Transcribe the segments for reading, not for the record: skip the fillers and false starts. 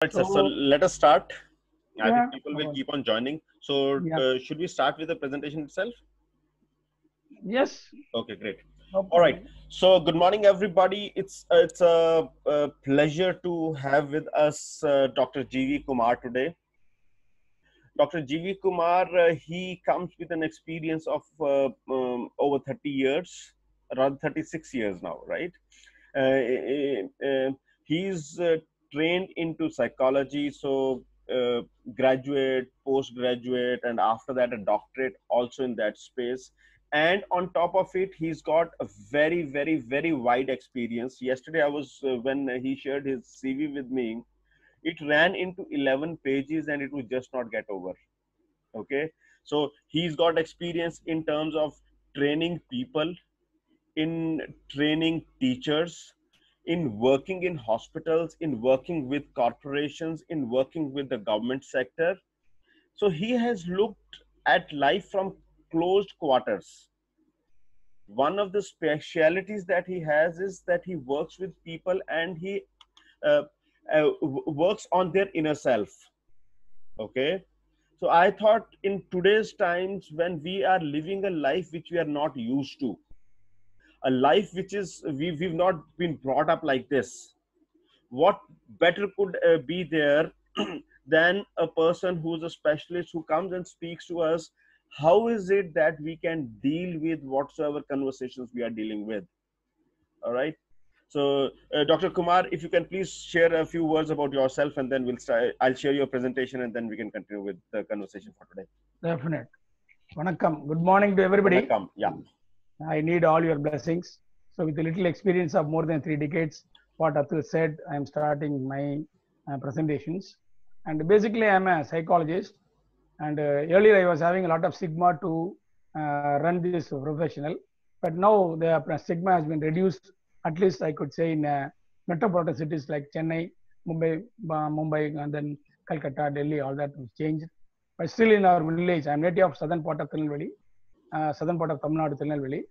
Right, sir. So So, let us start. I yeah, think people no will problem. keep on joining. So Yeah, should we start with the presentation itself? yes, Okay, great. no All right. problem. So good morning, everybody. It's a pleasure to have with us Dr. G.V. Kumar today. Dr. G.V. Kumar, he comes with an experience of over 30 years, around 36 years now, right? He's trained into psychology, so graduate, postgraduate, and after that a doctorate also in that space. And on top of it, he's got a very, very, very wide experience. Yesterday, I was when he shared his CV with me, it ran into 11 pages and it would just not get over. Okay, so he's got experience in terms of training people, in training teachers, in working in hospitals, in working with corporations, in working with the government sector. So he has looked at life from closed quarters. One of the specialities that he has is that he works with people and he uh, works on their inner self. Okay, so I thought in today's times when we are living a life which we are not used to, a life which is we've not been brought up like this, what better could be there than a person who's a specialist who comes and speaks to us how is it that we can deal with whatsoever conversations we are dealing with. All right, so Dr. Kumar, if you can please share a few words about yourself and then we'll start. I'll share your presentation and then we can continue with the conversation for today. Definite. Vanakkam. Good morning to everybody. Welcome. Yeah. I need all your blessings. So, with a little experience of more than 3 decades, what Atul said, I am starting my presentations. And basically, I am a psychologist. And earlier, I was having a lot of stigma to run this professional. But now, the stigma has been reduced. At least I could say in metropolitan cities like Chennai, Mumbai, and then Calcutta, Delhi, all that was changed. But still in our village, I'm native of southern part of Tirunelveli, southern part of Tamil Nadu, Tirunelveli.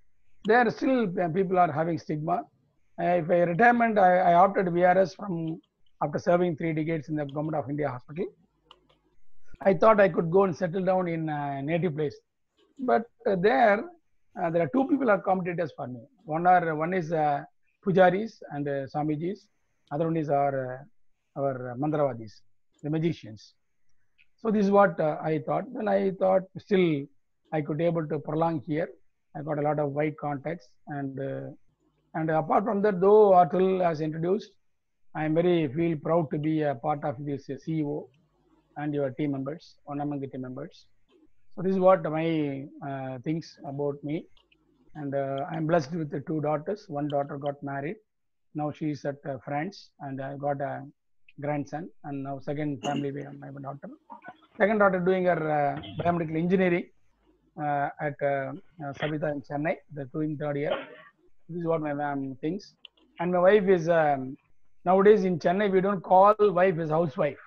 There still people are having stigma. If I retirement, I opted VRS from after serving 3 decades in the Government of India hospital. I thought I could go and settle down in a native place, but there are two people are competitors for me. One is pujaris and samijis. Other one is our mandravadis, the magicians. So this is what I thought. Then I thought still I could able to prolong here. I got a lot of wide contacts, and apart from that, though Atul has introduced, I am very feel proud to be a part of this CEO and your team members, one among the team members. So this is what my things about me, and I'm blessed with the two daughters. One daughter got married. Now she is at France, and I got a grandson, and now second family my daughter. Second daughter doing her biomedical engineering at Sabita in Chennai. They're doing third year. This is what my thinks. And my wife is nowadays in Chennai. We don't call wife as housewife.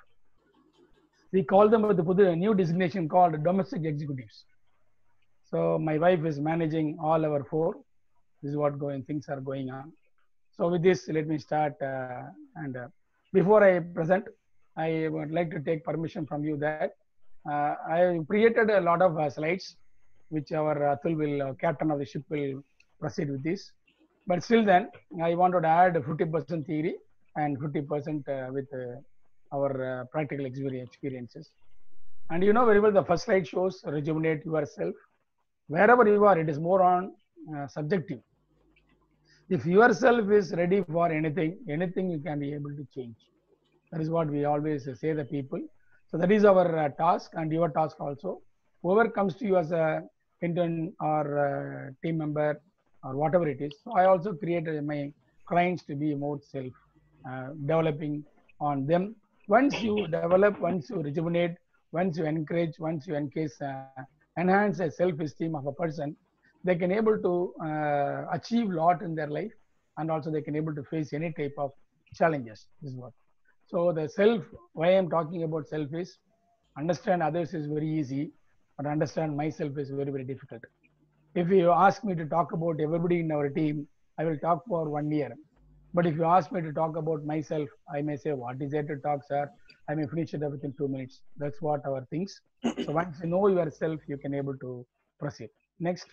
We call them with the new designation called domestic executives. So my wife is managing all our four. This is what things are going on. So with this, let me start. And before I present, I would like to take permission from you that I created a lot of slides, which our Atul will, captain of the ship will proceed with this. But still then, I wanted to add 50% theory and 50% with our practical experiences. And you know very well, the first slide shows rejuvenate yourself. Wherever you are, it is more on subjective. If yourself is ready for anything you can be able to change. That is what we always say the people. So that is our task and your task also. Whoever comes to you as a intern or team member or whatever it is. So I also created my clients to be more self developing on them. Once you develop, once you rejuvenate, once you encourage, once you enhance a self-esteem of a person, they can able to achieve a lot in their life, and also they can able to face any type of challenges. This is what. So the self, why I'm talking about self is understand others is very easy, but understand myself is very, very difficult. If you ask me to talk about everybody in our team, I will talk for 1 year. But if you ask me to talk about myself, I may say, what is there to talk, sir? I may finish it up within 2 minutes. That's what our things. So once you know yourself, you can able to proceed. Next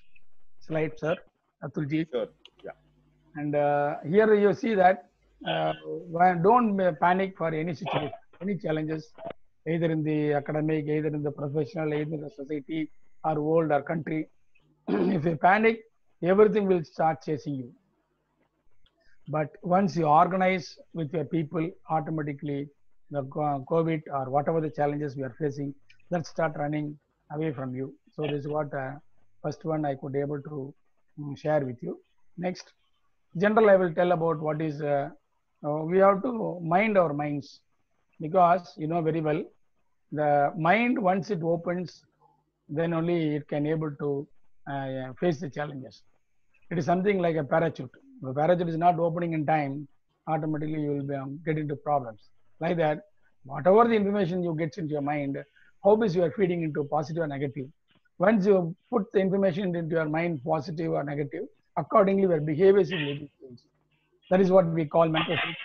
slide, sir. Atulji. Sure. Yeah. And here you see that don't panic for any situation, any challenges, either in the academic, either in the professional, either in the society, or world, or country. If you panic, everything will start chasing you. But once you organize with your people, automatically the COVID or whatever the challenges we are facing, that start running away from you. So this is what first one I could able to share with you. Next, general I will tell about what is we have to mind our minds, because you know very well the mind once it opens, then only it can able to face the challenges. It is something like a parachute. If a parachute is not opening in time, automatically you will be, get into problems. Like that, whatever the information you get into your mind, how is you are feeding into positive or negative. Once you put the information into your mind, positive or negative, accordingly your behaviors will be changed. That is what we call mental health.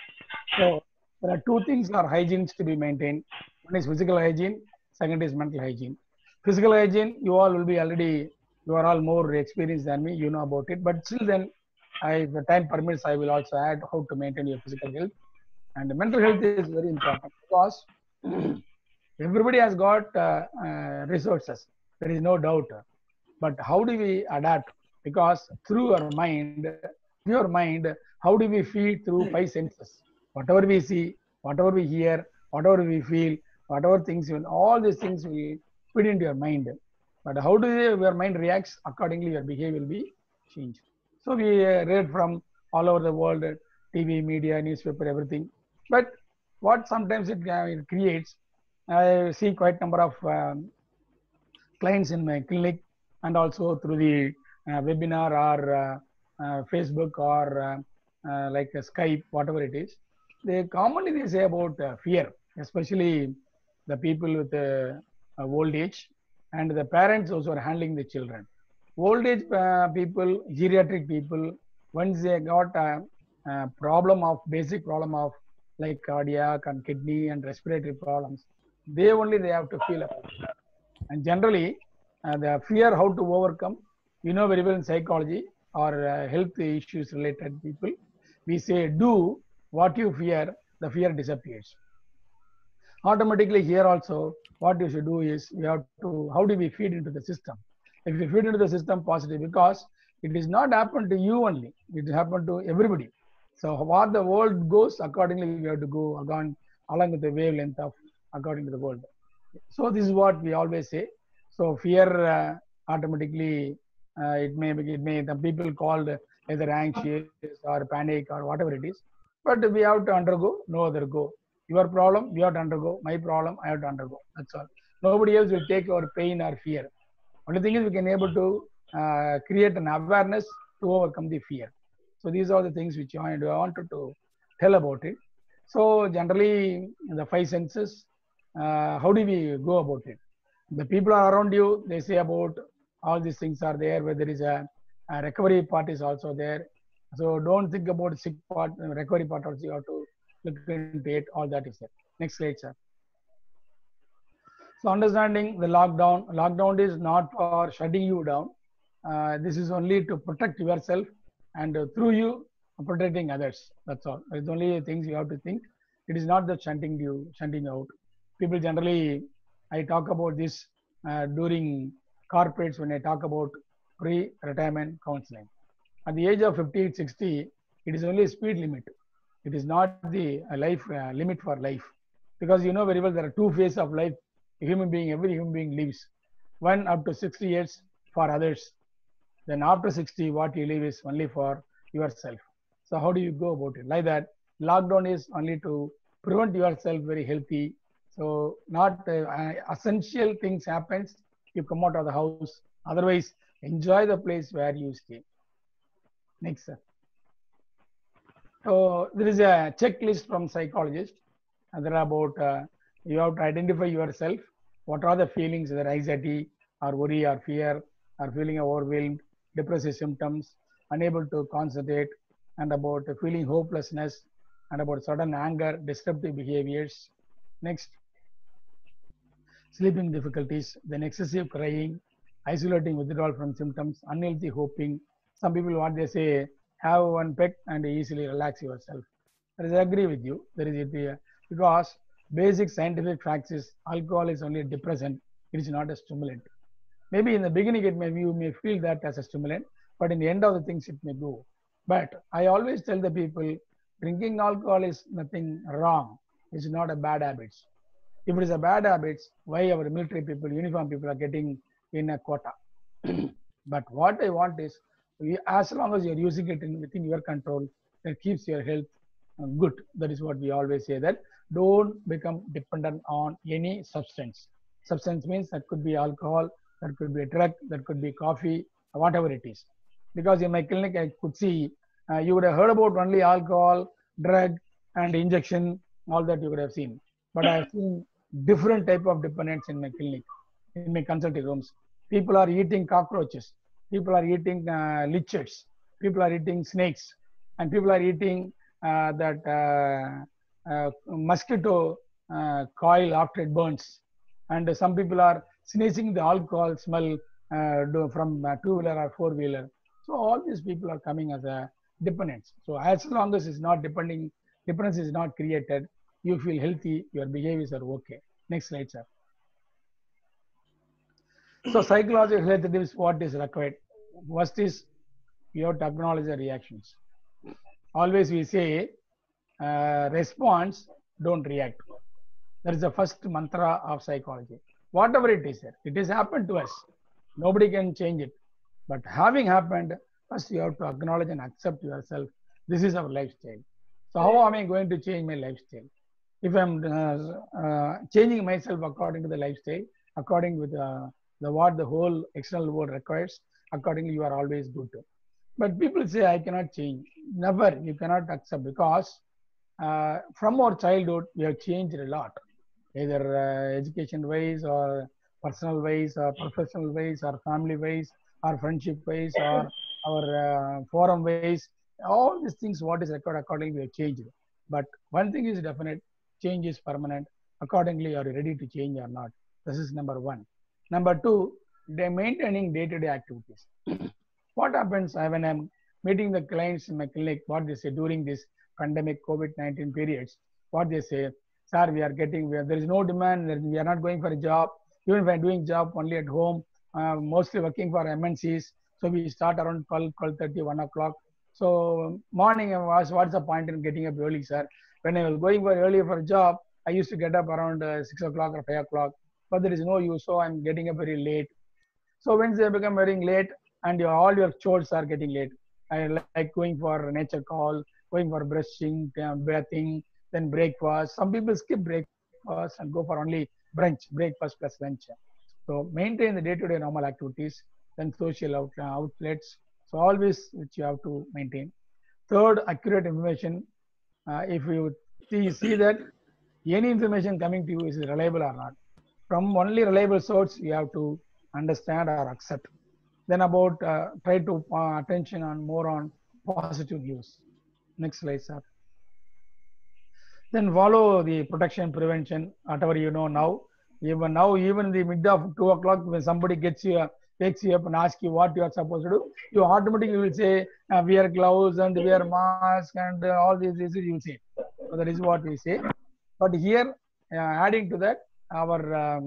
So there are two things are hygienes to be maintained. One is physical hygiene, second is mental hygiene. Physical hygiene, you all will be already, you are all more experienced than me, you know about it. But still then, if the time permits, I will also add how to maintain your physical health. And the mental health is very important, because everybody has got resources. There is no doubt. But how do we adapt? Because through our mind, your mind, how do we feed through five senses? Whatever we see, whatever we hear, whatever we feel, whatever things, all these things will feed into your mind. But how do your mind reacts? Accordingly, your behavior will be changed. So we read from all over the world, TV, media, newspaper, everything. But what sometimes it creates, I see quite number of clients in my clinic, and also through the webinar or Facebook or like Skype, whatever it is. They commonly say about fear, especially the people with old age, and the parents also are handling the children. Old age people, geriatric people, once they got a problem of basic problem of like cardiac and kidney and respiratory problems, they have to feel about it. And generally, the fear how to overcome, you know very well in psychology or health issues related people, we say do what you fear, the fear disappears. Automatically here also, what you should do is you have to, how do we feed into the system? If you feed into the system positive, because it is not happen to you only, it happened to everybody. So what the world goes, accordingly we have to go along with the wavelength of according to the world. So this is what we always say. So fear automatically the people called either anxious or panic or whatever it is, but we have to undergo, no other go. Your problem we have to undergo, my problem I have to undergo. That's all. Nobody else will take our pain or fear. Only thing is we can able to create an awareness to overcome the fear. So these are the things which I wanted to tell about it. So generally the five senses, how do we go about it? The people are around you, they say about all these things are there, where there is a recovery part is also there. So don't think about sick part, recovery part also, you have to look into it, all that is there. Next slide, sir. So understanding the lockdown is not for shutting you down. This is only to protect yourself, and through you protecting others. That's all. It's only things you have to think. It is not that shunting out. People generally, I talk about this during corporates when I talk about pre-retirement counseling. At the age of 58, 60, it is only a speed limit. It is not the life limit for life. Because you know very well there are two phases of life every human being lives. One up to 60 years for others. Then after 60, what you live is only for yourself. So how do you go about it? Like that, lockdown is only to prevent yourself very healthy. So not essential things happens, you come out of the house. Otherwise, enjoy the place where you stay. Next, sir. So there is a checklist from psychologists. And there are about you have to identify yourself. What are the feelings, whether anxiety or worry or fear or feeling overwhelmed, depressive symptoms, unable to concentrate, and about feeling hopelessness, and about sudden anger, disruptive behaviors. Next, sleeping difficulties, then excessive crying, isolating withdrawal from symptoms, unhealthy hoping. Some people, what they say, have one peck and easily relax yourself. I agree with you. There is because basic scientific facts is alcohol is only a depressant. It is not a stimulant. Maybe in the beginning you may feel that as a stimulant, but in the end of the things it may go. But I always tell the people, drinking alcohol is nothing wrong. It's not a bad habit. If it is a bad habit, why our military people, uniform people are getting in a quota? But what I want is, as long as you're using it within your control, it keeps your health good. That is what we always say, that don't become dependent on any substance. Substance means that could be alcohol, that could be a drug, that could be coffee, whatever it is. Because in my clinic, I could see, you would have heard about only alcohol, drug, and injection, all that you would have seen. But I have seen different type of dependence in my clinic, in my consulting rooms. People are eating cockroaches, people are eating lichens, people are eating snakes, and people are eating mosquito coil after it burns. And some people are sneezing the alcohol smell from two-wheeler or four-wheeler. So all these people are coming as a dependence. So as long as it's not dependence is not created, you feel healthy, your behaviors are okay. Next slide, sir. So psychological health is what is required. First is you have to acknowledge the reactions. Always we say, response, don't react. That is the first mantra of psychology. Whatever it is, it has happened to us. Nobody can change it. But having happened, first you have to acknowledge and accept yourself. This is our lifestyle. So how am I going to change my lifestyle? If I'm changing myself according to the lifestyle, according with what the whole external world requires, accordingly you are always good. But people say, I cannot change. Never, you cannot accept, because from our childhood, we have changed a lot, either education wise or personal ways or professional ways or family ways or friendship ways or our forum ways. All these things, what is required accordingly, we have changed. But one thing is definite, change is permanent. Accordingly, are you ready to change or not? This is number one. Number two, they're maintaining day-to-day activities. What happens when I'm meeting the clients in my clinic, what they say during this pandemic COVID-19 periods, what they say, sir, there is no demand, we are not going for a job. Even if I'm doing job only at home, mostly working for MNCs. So we start around 12, 12:30, 1 o'clock. So morning I was, what's the point in getting up early, sir? When I was going for earlier for a job, I used to get up around 6 o'clock or 5 o'clock, but there is no use. So I'm getting up very late. So when they become very late and all your chores are getting late, I like going for nature call, going for brushing, bathing, then breakfast. Some people skip breakfast and go for only brunch, breakfast plus lunch. So maintain the day-to-day normal activities, then social outlets. So always which you have to maintain. Third, accurate information. If you see that any information coming to you is reliable or not. From only reliable source, you have to understand or accept. Then about try to attention on more on positive news. Next slide, sir. Then follow the protection prevention, whatever you know now. Even the mid of 2 o'clock, when somebody wakes you up and asks you what you are supposed to do, you automatically will say, wear gloves and wear mask and all these you will say. So that is what we say. But here, adding to that, our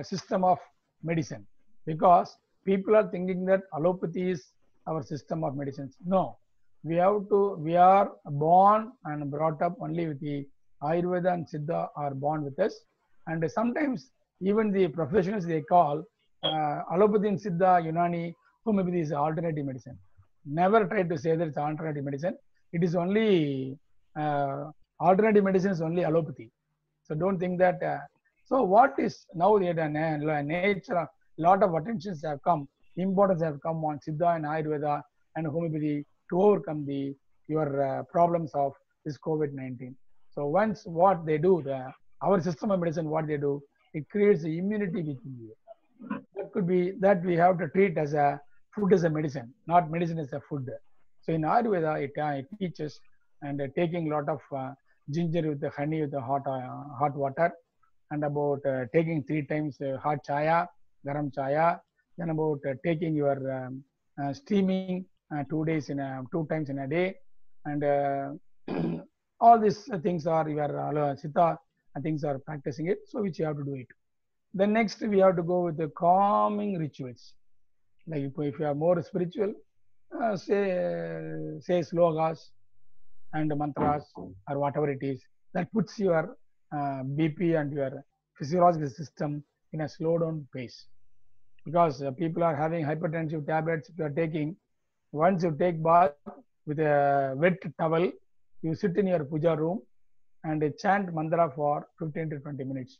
system of medicine, because people are thinking that allopathy is our system of medicines. No, we are born and brought up only with the Ayurveda and Siddha are born with us. And sometimes even the professionals, they call allopathy and Siddha, Unani, homeopathy is alternative medicine. Never try to say that it's alternative medicine. It is only alternative medicine is only allopathy. So don't think that. So what is now the nature? Lot of attentions have come, importance have come on Siddha and Ayurveda and homeopathy to overcome your problems of this COVID-19. So once what they do, our system of medicine, what they do, it creates the immunity within you. That could be that we have to treat as a food as a medicine, not medicine as a food. So in Ayurveda, it teaches and taking a lot of ginger with the honey with the hot water, and about taking 3 times hot chaya, garam chaya, then about taking your steaming 2 days 2 times in a day, and all these things are your Siddha things are practicing it, so which you have to do it. Then next we have to go with the calming rituals. Like if you are more spiritual, say slogas and mantras or whatever it is, that puts your BP and your physiological system in a slow down pace. Because people are having hypertensive tablets, if you are taking, once you take bath with a wet towel, you sit in your puja room and chant mantra for 15 to 20 minutes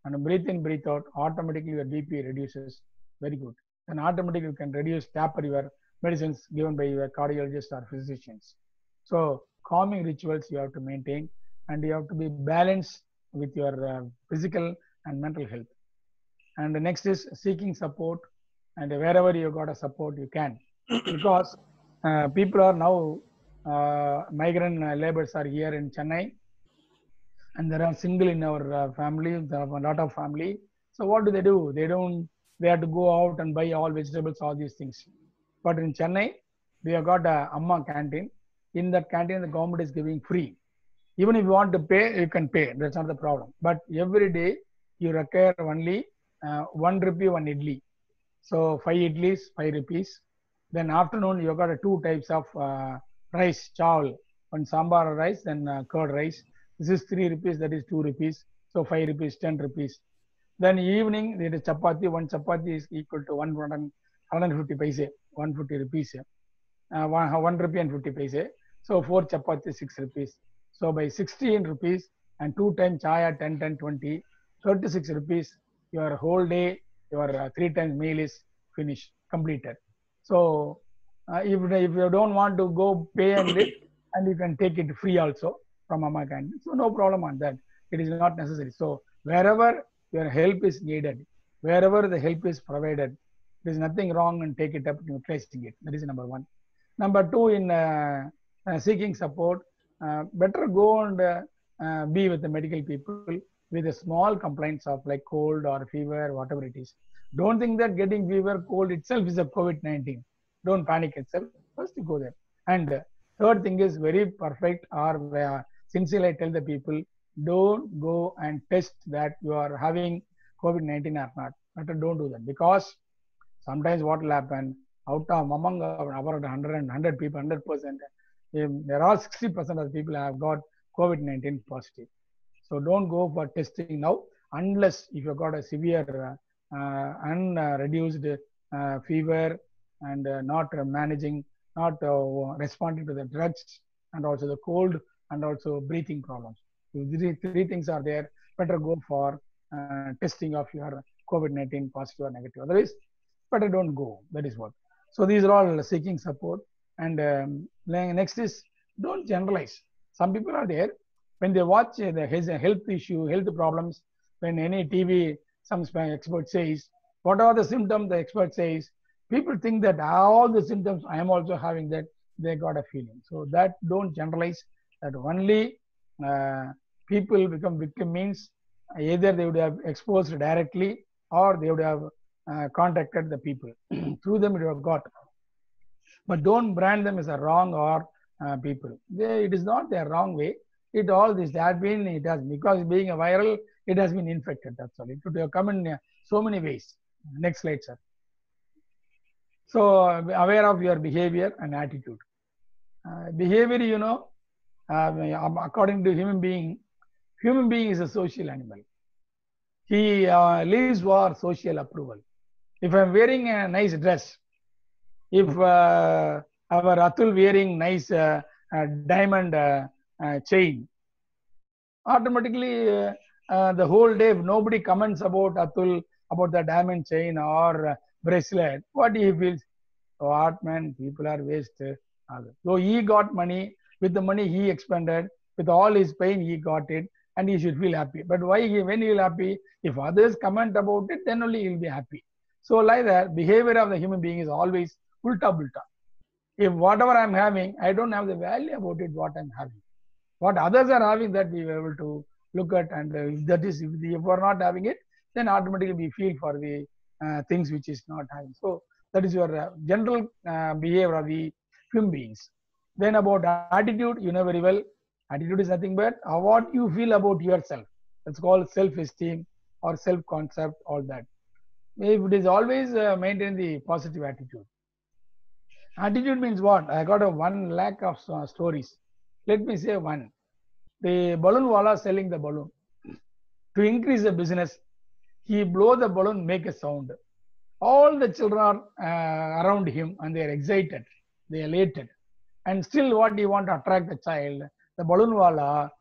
and breathe in, breathe out, automatically your BP reduces. Very good. Then automatically you can taper your medicines given by your cardiologist or physicians. So calming rituals you have to maintain, and you have to be balanced with your physical and mental health. And the next is seeking support, and wherever you got a support you can, because people are now migrant laborers are here in Chennai, and there are single in our family. There are a lot of family. So what do? They have to go out and buy all vegetables, all these things. But in Chennai, we have got a Amma canteen. In that canteen, the government is giving free. Even if you want to pay, you can pay. That's not the problem. But every day you require only 1 rupee, 1 idli. So 5 idlis, 5 rupees. Then afternoon you got 2 types of rice, chawal, one sambar rice, then curd rice. This is 3 rupees, that is 2 rupees. So 5 rupees, 10 rupees. Then evening there is chapati. One chapati is equal to 150 paise, 150 rupees. 1 rupee and 50 paise. So 4 chapati, 6 rupees. So by 16 rupees and 2 times chaya, 10, 10, 20, 36 rupees, your whole day, your 3 times meal is finished, completed. So if you don't want to go pay and it, and you can take it free also from Amma Canteen. So no problem on that. It is not necessary. So wherever your help is needed, wherever the help is provided, there is nothing wrong and take it up and placing it. That is number one. Number two, in seeking support, better go and be with the medical people with a small complaints of like cold or fever, whatever it is. Don't think that getting fever, cold itself is a COVID-19. Don't panic itself. First you go there. And third thing is very perfect, or sincerely I tell the people, don't go and test that you are having COVID-19 or not. Better don't do that, because sometimes what will happen, out of among about 100 people, 100%, there are 60% of the people have got COVID-19 positive. So don't go for testing now, unless if you've got a severe unreduced fever and not managing, not responding to the drugs, and also the cold, and also breathing problems. If these three things are there, better go for testing of your COVID-19 positive or negative. Otherwise, better don't go. That is what. So these are all seeking support. And next is, don't generalize. Some people are there, when they watch the health issue, health problems, when any TV, some expert says, what are the symptoms the expert says, people think that all the symptoms I am also having that, they got a feeling. So that don't generalize, that only people become victim means either they would have exposed directly, or they would have contacted the people. Through them you have got. But don't brand them as a wrong or people. It is not their wrong way. It all this has been, it has, because being a viral, it has been infected. That's all. It could have come in so many ways. Next slide, sir. So aware of your behavior and attitude. Behavior, you know, according to human being is a social animal. He lives for social approval. If I'm wearing a nice dress, if our Atul wearing nice diamond chain, automatically the whole day, if nobody comments about Atul, about the diamond chain or bracelet, what he feels? What, man, people are wasted. So he got money, with the money he expended, with all his pain he got it, and he should feel happy. But why when he will happy? If others comment about it, then only he will be happy. So like that, behavior of the human being is always ulta bulta. If whatever I'm having, I don't have the value about it, what I'm having. What others are having, that we were able to look at, and if that is, if we're not having it, then automatically we feel for the things which is not having. So that is your general behavior of the human beings. Then about attitude, you know very well, attitude is nothing but what you feel about yourself. That's called self-esteem or self-concept, all that. If it is always maintain the positive attitude. Attitude means what? I got a 1 lakh of stories. Let me say one. The balloon wala selling the balloon. To increase the business, he blow the balloon, make a sound. All the children are around him and they are excited, they are elated. And still what do you want to attract the child? The balloon wala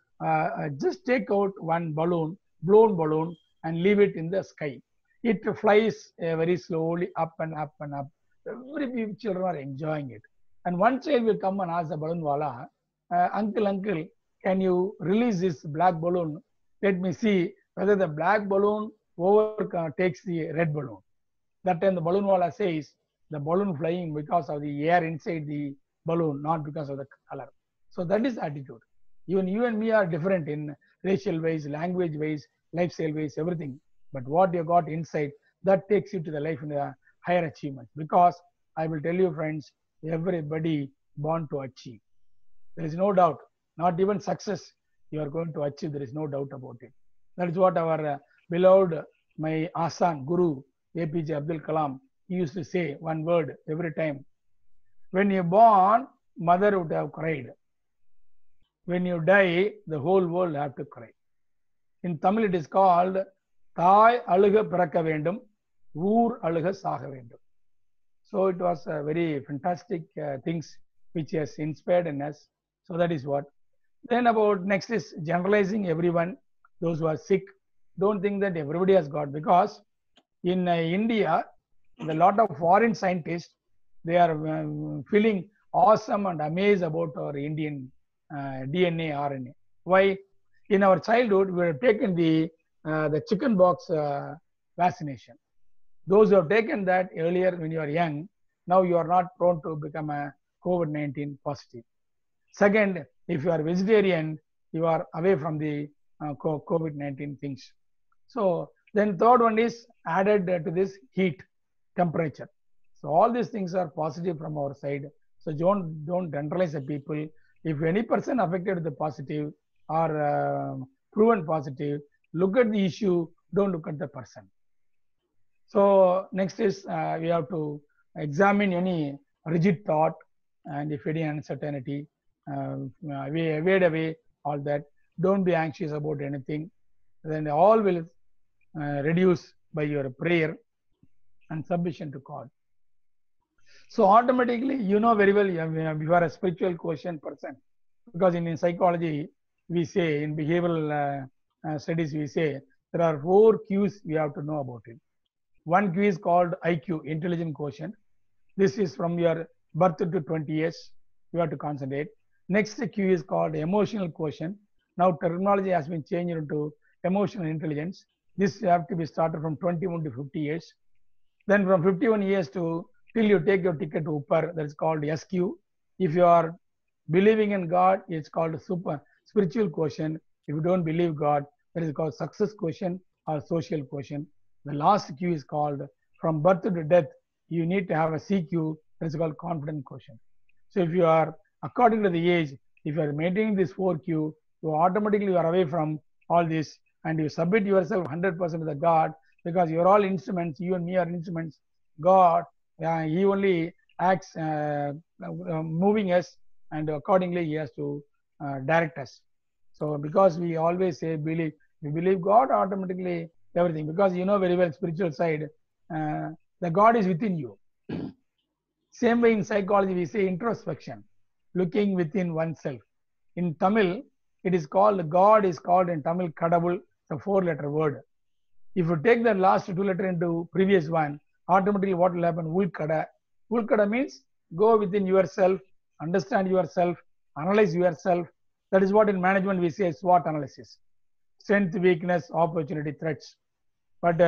just take out one balloon, blown balloon, and leave it in the sky. It flies very slowly up and up and up. Every few children are enjoying it. And one child will come and ask the balloon wala, uncle, can you release this black balloon? Let me see whether the black balloon takes the red balloon. That time the balloon wala says, the balloon flying because of the air inside the balloon, not because of the color. So that is attitude. Even you and me are different in racial ways, language ways, lifestyle ways, everything. But what you got inside, that takes you to the life in a higher achievement. Because I will tell you, friends, everybody born to achieve. There is no doubt. Not even success you are going to achieve. There is no doubt about it. That is what our beloved, my Asan, Guru, APJ Abdul Kalam, he used to say one word every time. When you born, mother would have cried. When you die, the whole world have to cry. In Tamil, it is called Thai Aluga Piraka Vendum, Oor Aluga Saga Vendum. So it was very fantastic things which has inspired in us. So that is what. Then about next is generalizing everyone, those who are sick. Don't think that everybody has got, because in India, a lot of foreign scientists, they are feeling awesome and amazed about our Indian DNA, RNA. Why? In our childhood, we have taken the chicken pox vaccination. Those who have taken that earlier when you are young, now you are not prone to become a COVID-19 positive. Second, if you are vegetarian, you are away from the COVID-19 things. So then third one is added to this heat, temperature. So all these things are positive from our side. So don't generalize the people. If any person affected with the positive or proven positive, look at the issue, don't look at the person. So next is we have to examine any rigid thought, and if any uncertainty, wade away all that. Don't be anxious about anything. Then all will reduce by your prayer and submission to God. So automatically, you know very well, you are a spiritual quotient person, because in psychology, we say, in behavioral studies, we say there are 4 Qs we have to know about it. One Q is called IQ, intelligent quotient. This is from your birth to 20 years, you have to concentrate. Next Q is called emotional quotient. Now terminology has been changed into emotional intelligence. This have to be started from 21 to 50 years. Then from 51 years to till you take your ticket to Uppar, that is called SQ. If you are believing in God, it's called super spiritual quotient. If you don't believe God, that is called success quotient or social quotient. The last Q is called from birth to death. You need to have a CQ, that is called confident quotient. So if you are, according to the age, if you are maintaining this 4Q, you automatically are away from all this, and you submit yourself 100% to the God, because you are all instruments. You and me are instruments. God, He only acts moving us, and accordingly He has to direct us. So because we always say believe, we believe God, automatically everything, because you know very well spiritual side, the God is within you. Same way in psychology, we say introspection, looking within oneself. In Tamil, it is called, God is called in Tamil Kadavul, the 4-letter word. If you take the last 2 letters into previous one, automatically what will happen? Ulkada. Ulkada means go within yourself, understand yourself, analyze yourself. That is what in management we say SWOT analysis. Strength, weakness, opportunity, threats. But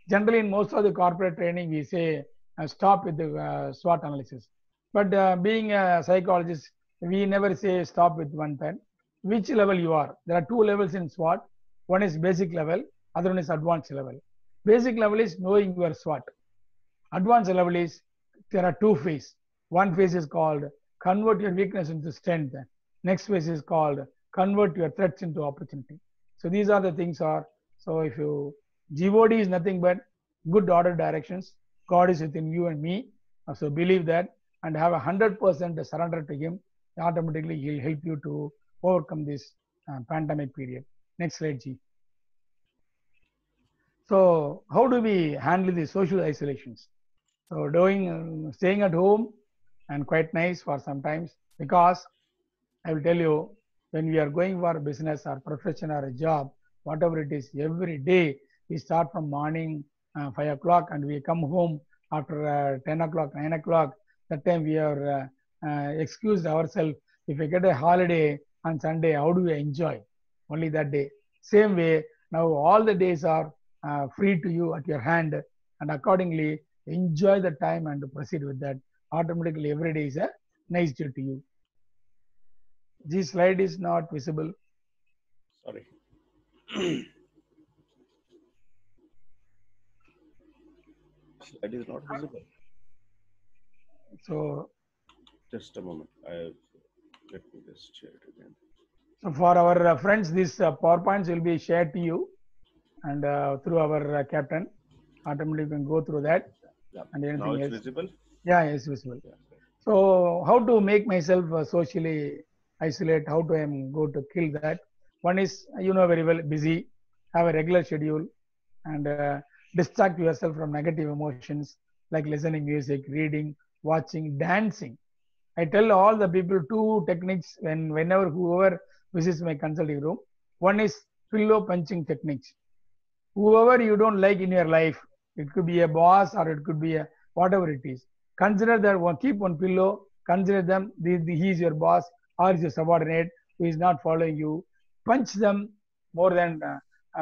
generally in most of the corporate training, we say stop with the SWOT analysis. But being a psychologist, we never say stop with one pen. Which level you are? There are two levels in SWOT. One is basic level, other one is advanced level. Basic level is knowing your SWOT. Advanced level is there are two phases. One phase is called convert your weakness into strength. Next phase is called convert your threats into opportunity. So these are the things are. So if you GOD is nothing but good order directions. God is within you and me. So believe that and have 100% surrender to Him. Automatically, He'll help you to overcome this pandemic period. Next slide, G. So how do we handle the social isolations? So staying at home and quite nice for sometimes because I will tell you when we are going for a business or profession or a job, whatever it is, every day we start from morning 5 o'clock and we come home after 10 o'clock, 9 o'clock. That time we are excused ourselves. If we get a holiday on Sunday, how do we enjoy? Only that day. Same way, now all the days are free to you at your hand and accordingly enjoy the time and proceed with that. Automatically every day is a nice day to you. This slide is not visible. Sorry. Slide is not visible. So just a moment. Let me just share it again. So for our friends, these PowerPoints will be shared to you and through our captain. Automatically you can go through that. Yeah. And anything Now it's else. visible? Yeah, it's visible. Yeah. So how to make myself socially isolate, how to go to kill that. One is, you know very well, busy, have a regular schedule and distract yourself from negative emotions like listening music, reading, watching, dancing. I tell all the people two techniques whenever whoever visits my consulting room. One is pillow punching techniques. Whoever you don't like in your life, it could be a boss or it could be a whatever it is. Consider that one, keep one pillow, consider them, he is your boss or is your subordinate who is not following you. Punch them more than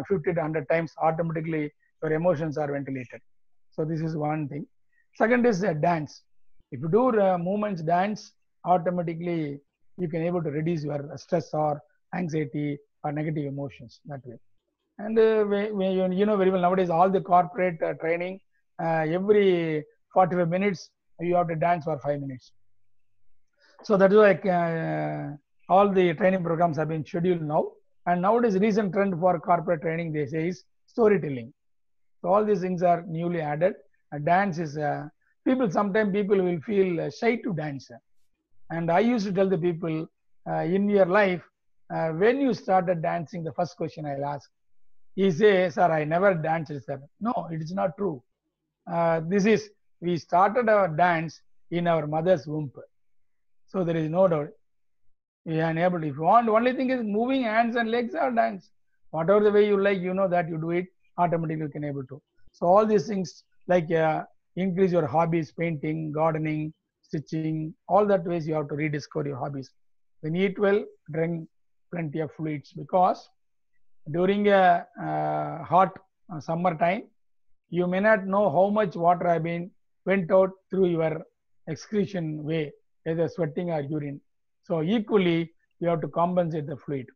50 to 100 times, automatically your emotions are ventilated. So this is one thing. Second is dance. If you do movements, dance, automatically you can able to reduce your stress or anxiety or negative emotions that way. And you know very well nowadays all the corporate training, every 45 minutes you have to dance for 5 minutes. So that is why all the training programs have been scheduled now. And nowadays recent trend for corporate training they say is storytelling. So all these things are newly added. Dance is sometimes people will feel shy to dance. And I used to tell the people in your life, when you started dancing, the first question I'll ask, he says, sir, I never danced, sir. No, it is not true. We started our dance in our mother's womb. So there is no doubt. We are able to, if you want, only thing is moving hands and legs are dance. Whatever the way you like, you know that you do it, automatically you can able to. So all these things like increase your hobbies, painting, gardening, stitching, all that ways you have to rediscover your hobbies. When you eat well, drink plenty of fluids because during a hot summer time, you may not know how much water have been went out through your excretion way, either sweating or urine. So equally, you have to compensate the fluid.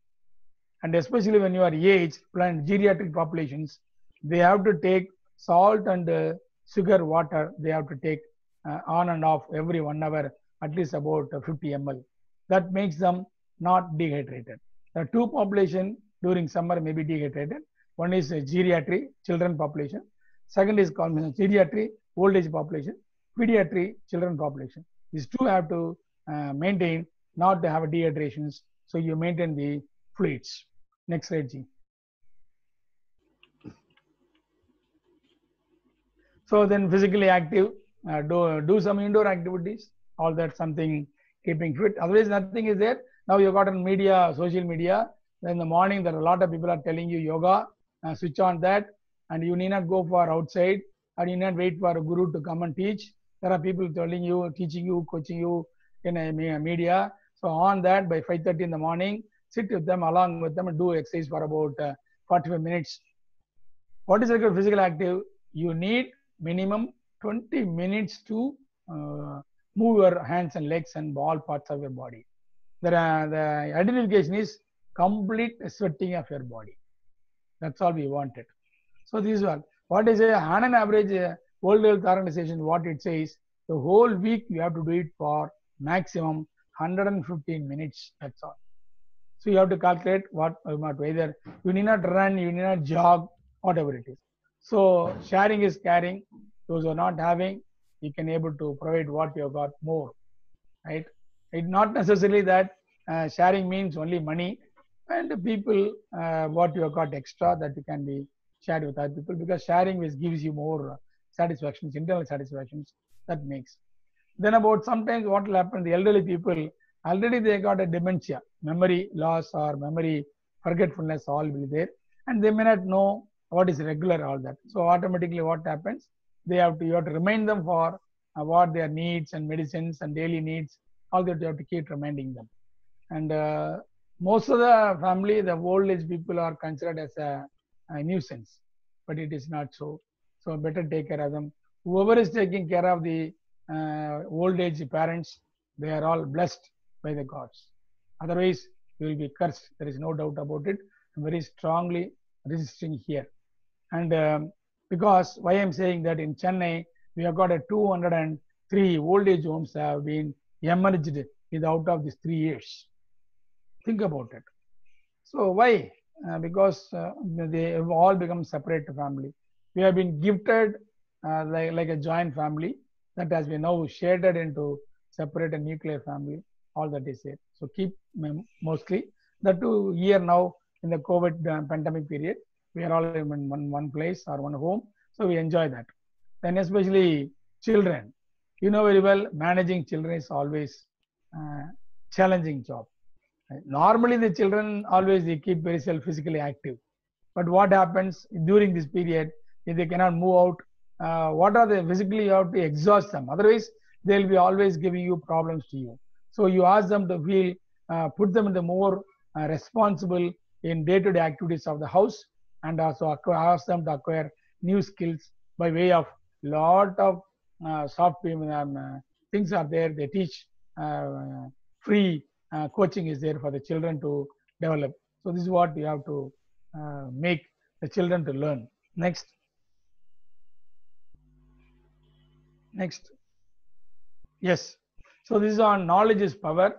And especially when you are aged, geriatric populations, they have to take salt and sugar water, they have to take on and off every 1 hour, at least about 50 ml. That makes them not dehydrated. The two population during summer may be dehydrated. One is geriatric, children population. Second is called geriatric, old age population. Pediatric, children population. These two have to maintain not to have dehydrations. So you maintain the fluids. Next slide, G. So then physically active, do some indoor activities, all that something keeping fit. Otherwise, nothing is there. Now you got on media, social media. Then in the morning, there are a lot of people are telling you yoga, switch on that, and you need not go for outside, and you need not wait for a guru to come and teach. There are people telling you, teaching you, coaching you in a media. So on that, by 5:30 in the morning, sit with them, along with them, and do exercise for about 45 minutes. What is physical active? You need minimum 20 minutes to move your hands and legs and all parts of your body. The identification is complete sweating of your body. That's all we wanted. So this is what is on an average World Health Organization, what it says, the whole week you have to do it for maximum 115 minutes. That's all. So you have to calculate what whether you need not run, you need not jog, whatever it is. So sharing is caring. Those who are not having, you can able to provide what you have got more, right? It's not necessarily that sharing means only money, and the people what you have got extra that you can be shared with other people, because sharing is gives you more satisfactions, internal satisfactions that makes. Then about sometimes what will happen, the elderly people already they got a dementia, memory loss or memory forgetfulness all will be there, and they may not know what is regular, all that. So automatically what happens, you have to remind them for what their needs and medicines and daily needs, all that you have to keep reminding them. And most of the family, the old age people are considered as a nuisance, but it is not so. So better take care of them. Whoever is taking care of the old age parents, they are all blessed by the gods. Otherwise, you will be cursed. There is no doubt about it. I'm very strongly resisting here. And because why I'm saying that in Chennai, we have got a 203 old age homes have been emerged out of these 3 years. Think about it. So why? Because they have all become separate family. We have been gifted like a joint family that has been now shaded into separate and nuclear family. All that is it. So keep mostly the 2 year now in the COVID pandemic period, we are all in one place or one home. So we enjoy that. Then especially children, you know very well, managing children is always challenging job. Normally the children always they keep very physically active, but what happens during this period, if they cannot move out, what are they physically, you have to exhaust them, otherwise they'll be always giving you problems to you. So you ask them to feel, put them in the more responsible in day-to-day activities of the house, and also ask them to acquire new skills by way of lot of soft things are there. They teach free coaching is there for the children to develop. So this is what we have to make the children to learn. Next. Yes. So this is on knowledge is power.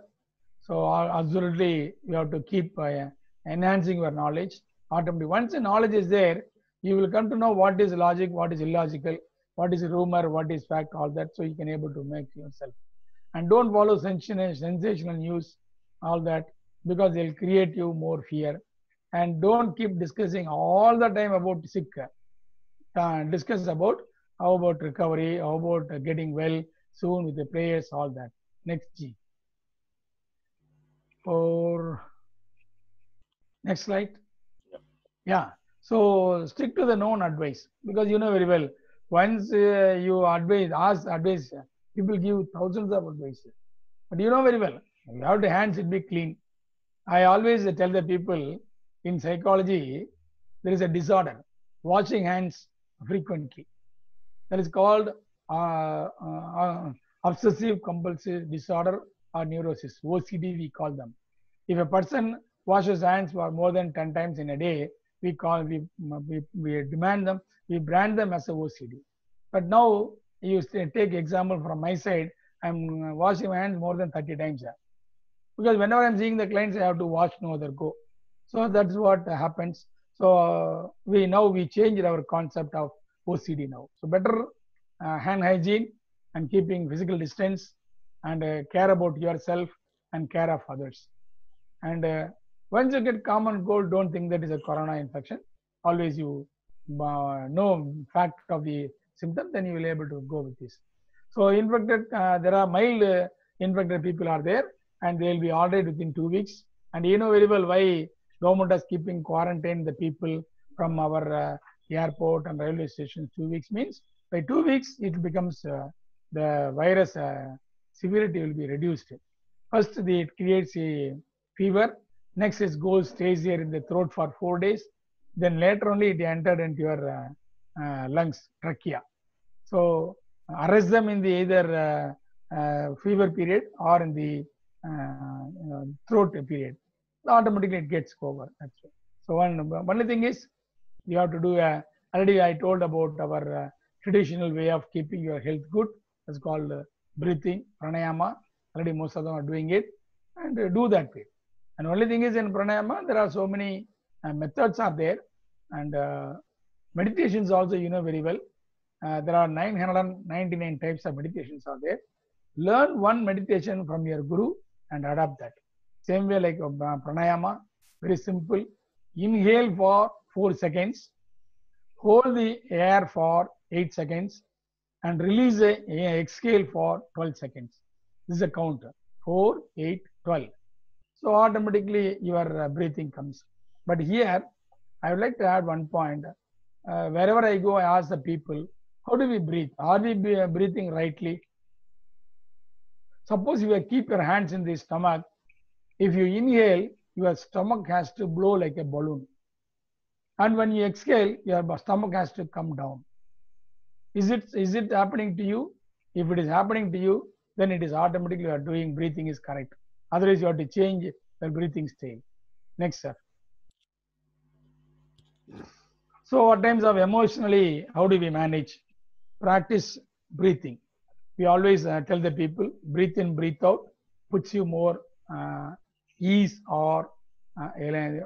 So absolutely you have to keep enhancing your knowledge. Automatically, once the knowledge is there, you will come to know what is logic, what is illogical, what is rumor, what is fact, all that. So you can able to make yourself. And don't follow sensational news, all that, because they'll create you more fear. And don't keep discussing all the time about sick. Discuss about how about recovery, how about getting well soon with the prayers, all that. Next G. Or next slide. Yeah. So stick to the known advice, because you know very well, once you ask advice, people give thousands of advice. But you know very well, you have the hands should be clean. I always tell the people in psychology, there is a disorder, washing hands frequently. That is called obsessive compulsive disorder or neurosis, OCD we call them. If a person washes hands for more than 10 times in a day, we demand them, we brand them as a OCD. But now you take example from my side, I'm washing my hands more than 30 times. Because whenever I'm seeing the clients, I have to wash, no other go. So that's what happens. So we changed our concept of OCD now. So better hand hygiene and keeping physical distance, and care about yourself and care of others. And once you get common cold, don't think that is a corona infection. Always you know fact of the symptom, then you will be able to go with this. So infected, there are mild infected people are there, and they will be all right within 2 weeks. And you know very well why government is keeping quarantine the people from our airport and railway stations. 2 weeks means by 2 weeks it becomes the virus severity will be reduced. First, it creates a fever. Next, it stays here in the throat for 4 days. Then later only it entered into your lungs, trachea. So arrest them in the either fever period or in the throat period, automatically it gets over. That's it. So only thing is you have to do already I told about our traditional way of keeping your health good. It's called breathing, pranayama. Already most of them are doing it, and do that way. And only thing is in pranayama there are so many methods are there, and meditations also you know very well. There are 999 types of meditations are there. Learn one meditation from your guru and adapt that. Same way like pranayama, very simple. Inhale for 4 seconds, hold the air for 8 seconds, and release the exhale for 12 seconds. This is a counter: 4, 8, 12. So automatically your breathing comes. But here I would like to add one point. Wherever I go, I ask the people, how do we breathe? Are we breathing rightly? Suppose you keep your hands in the stomach. If you inhale, your stomach has to blow like a balloon. And when you exhale, your stomach has to come down. Is it happening to you? If it is happening to you, then it is automatically you are doing breathing is correct. Otherwise, you have to change your breathing style. Next, sir. So, at times of emotionally, how do we manage? Practice breathing. We always tell the people, breathe in, breathe out, puts you more ease or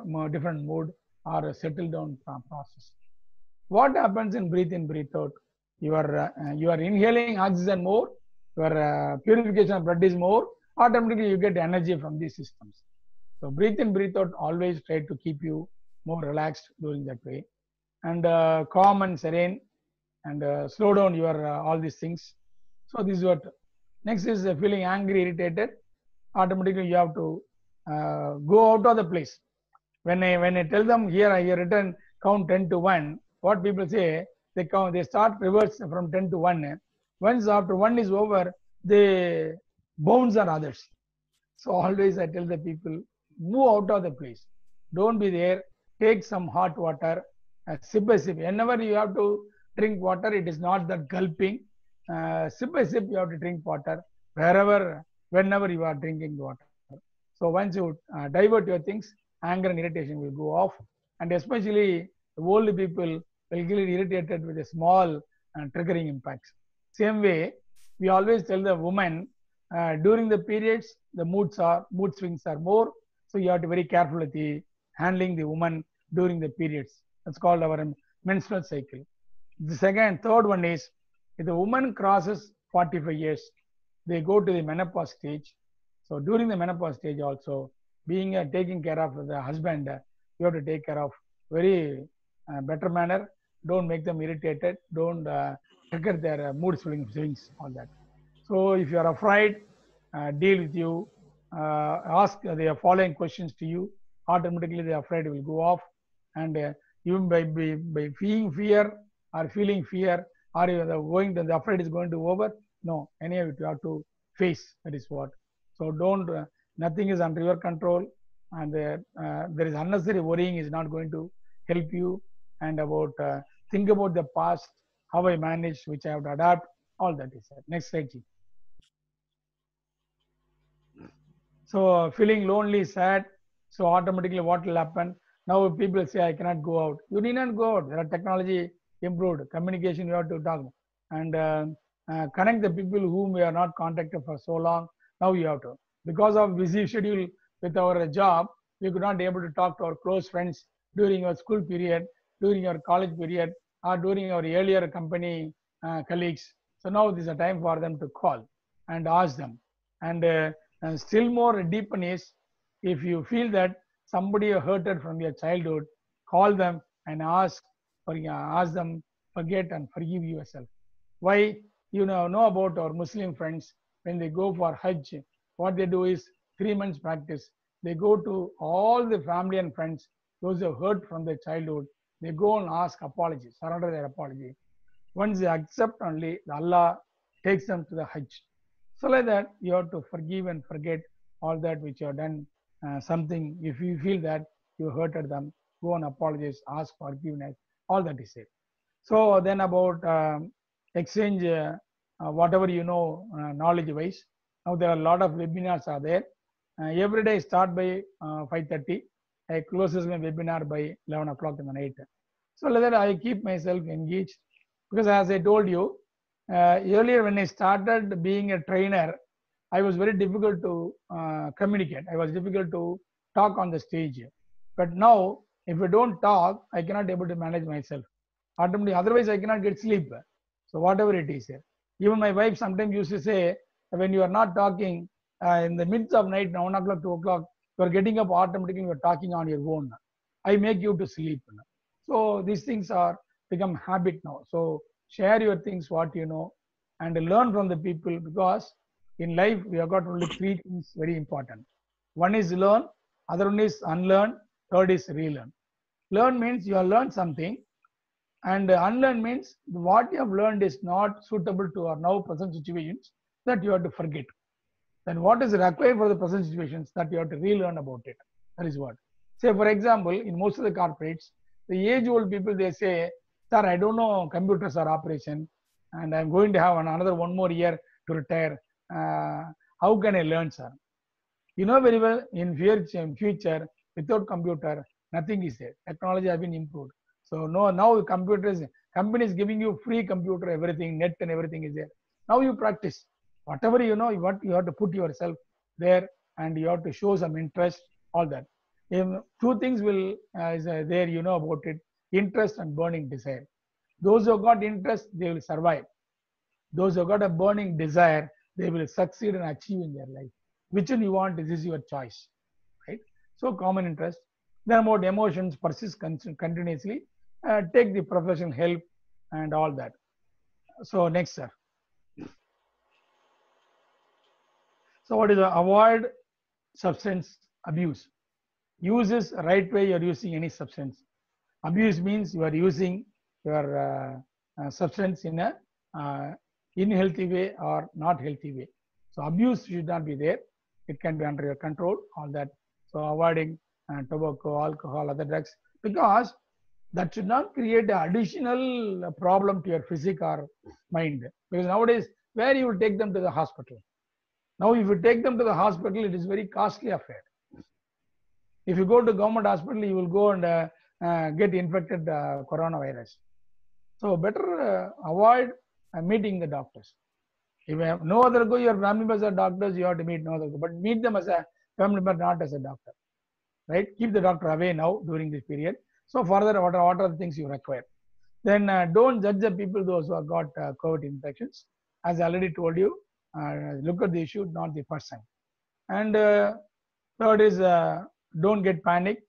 more different mood or a settle down process. What happens in breathe in, breathe out? You are inhaling oxygen more, your purification of blood is more, automatically you get energy from these systems. So breathe in, breathe out, always try to keep you more relaxed during that way, and calm and serene, and slow down your all these things. So this is what. Next is feeling angry, irritated. Automatically you have to go out of the place. When I tell them here I written count 10 to 1, what people say, they start reverse from 10 to 1. Once after 1 is over, they bounce on others. So always I tell the people, move out of the place. Don't be there. Take some hot water, sip by sip. Whenever you have to drink water, it is not that gulping. Sip by sip, you have to drink water whenever you are drinking water. So once you divert your things, anger and irritation will go off. And especially the old people will get irritated with a small triggering impacts. Same way, we always tell the woman during the periods, the mood swings are more. So you have to be very careful with the handling the woman during the periods. That's called our menstrual cycle. The third one is, if the woman crosses 45 years, they go to the menopause stage. So during the menopause stage also, being taking care of the husband, you have to take care of very better manner. Don't make them irritated. Don't trigger their mood swings, all that. So if you are afraid, deal with you, ask the following questions to you. Automatically the afraid will go off, and even by feeling fear, or going to the afraid is going to over. No, any of it you have to face. That is what. So don't. Nothing is under your control, and there is unnecessary worrying is not going to help you. And about think about the past, how I managed, which I have to adapt. All that is it. Next slide, G. So feeling lonely, sad. So automatically what will happen? Now people say I cannot go out. You need not go out. There are technology improved. Communication you have to talk and connect the people whom we are not contacted for so long. Now you have to. Because of busy schedule with our job, we could not be able to talk to our close friends during our school period, during our college period, or during our earlier company colleagues. So now this is a time for them to call and ask them. And still more deepen is, if you feel that somebody you hurted from your childhood, call them and ask them, forget and forgive yourself. Why? You know about our Muslim friends, when they go for Hajj, what they do is 3 months practice. They go to all the family and friends, those who have hurt from their childhood. They go and ask apology, surrender their apology. Once they accept, only Allah takes them to the Hajj. So like that, you have to forgive and forget all that which you have done. Something, if you feel that you hurted them, go and apologize, ask forgiveness. All that is it. So then about exchange whatever you know knowledge wise. Now there are a lot of webinars are there. Every day I start by 5:30. I closes my webinar by 11 o'clock in the night. So like that I keep myself engaged, because as I told you earlier, when I started being a trainer, I was very difficult to communicate. I was difficult to talk on the stage. But now, if I don't talk, I cannot able to manage myself. Automatically, otherwise I cannot get sleep. So whatever it is, even my wife sometimes used to say, when you are not talking in the midst of night, 1 o'clock, 2 o'clock, you are getting up automatically. You are talking on your own. I make you to sleep. So these things are become habit now. So share your things, what you know, and learn from the people, because in life we have got only three things very important. One is learn, other one is unlearn, third is relearn. Learn means you have learned something, and unlearn means what you have learned is not suitable to our now present situations, that you have to forget. Then what is required for the present situations, that you have to relearn about it. That is what. Say for example, in most of the corporates, the age-old people, they say, sir, I don't know computers or operation, and I'm going to have another 1 more year to retire. How can I learn, sir? You know very well, in future, without computer, nothing is there. Technology has been improved. So no, now computers, companies giving you free computer, everything, net and everything is there. Now you practice. Whatever you know, what you have to put yourself there, and you have to show some interest, all that. Two things will is there, you know about it: interest and burning desire. Those who have got interest, they will survive. Those who have got a burning desire, they will succeed and achieve in their life. Which one you want, this is your choice, right? So common interest. Then about emotions, persist continuously, take the professional help and all that. So next, sir. So what is avoid substance abuse? Use is right way you're using any substance. Abuse means you are using your substance in a unhealthy way or not healthy way. So abuse should not be there. It can be under your control, all that. So avoiding tobacco, alcohol, other drugs, because that should not create an additional problem to your physique or mind. Because nowadays, where you will take them to the hospital? Now, if you take them to the hospital, it is very costly affair. If you go to government hospital, you will go and get infected coronavirus. So better avoid meeting the doctors. If you have no other go, your family members are doctors, you have to meet no other go, but meet them as a family member, not as a doctor, right? Keep the doctor away now during this period. So further, what are the things you require? Then don't judge the people, those who have got COVID infections. As I already told you, look at the issue, not the person. And third is don't get panic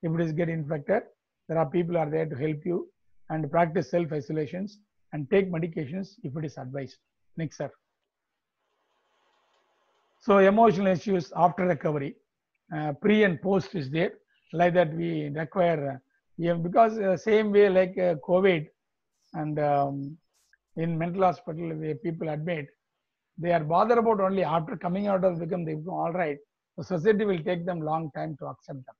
if it is get infected. There are people are there to help you, and practice self-isolations and take medications if it is advised. Next, sir. So emotional issues after recovery, pre and post is there. Like that we require, because same way like COVID and in mental hospital, where people admit, they are bothered about only after coming out of become they become all right. The society will take them long time to accept them.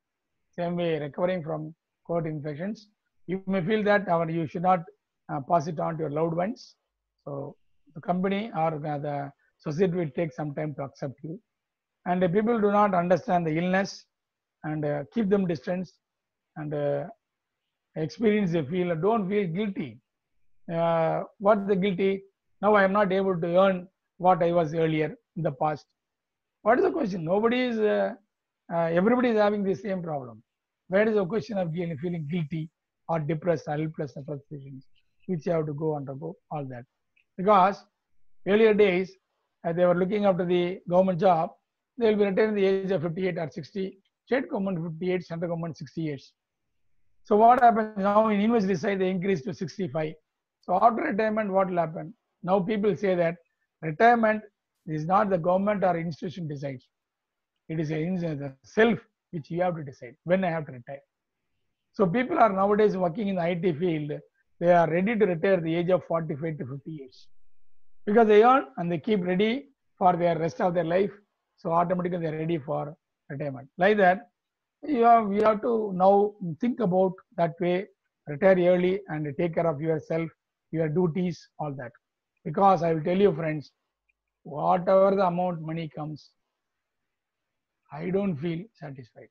Same way recovering from COVID infections, you may feel that you should not pass it on to your loved ones. So the company or the society will take some time to accept you. And people do not understand the illness and keep them distance and experience they feel, don't feel guilty. What the guilty? Now I am not able to earn what I was earlier in the past. What is the question? Nobody is, everybody is having the same problem. Where is the question of feeling guilty or depressed or helpless or frustrations, which you have to go undergo all that? Because earlier days, they were looking after the government job, they will be retired at the age of 58 or 60, state government 58, central government 60 years. So what happens now in university side, they increase to 65. So after retirement, what will happen? Now people say that retirement is not the government or institution decides. It is the self which you have to decide when I have to retire. So people are nowadays working in the IT field. They are ready to retire at the age of 45 to 50 years because they earn and they keep ready for their rest of their life. So automatically they are ready for retirement. Like that, you have to now think about that way, retire early and take care of yourself, your duties, all that. Because I will tell you, friends, whatever the amount money comes, I don't feel satisfied.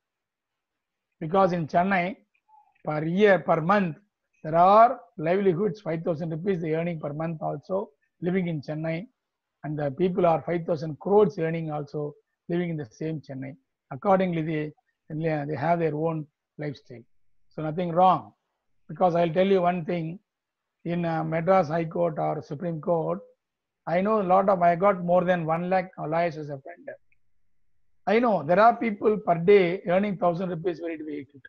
Because in Chennai, per year, per month, there are livelihoods, 5,000 rupees they earning per month also living in Chennai. And the people are 5,000 crores earning also living in the same Chennai. Accordingly, they have their own lifestyle. So nothing wrong. Because I'll tell you one thing, in Madras High Court or Supreme Court, I know I got more than 1 lakh lawyers as a friend. I know there are people per day earning 1,000 rupees very difficult.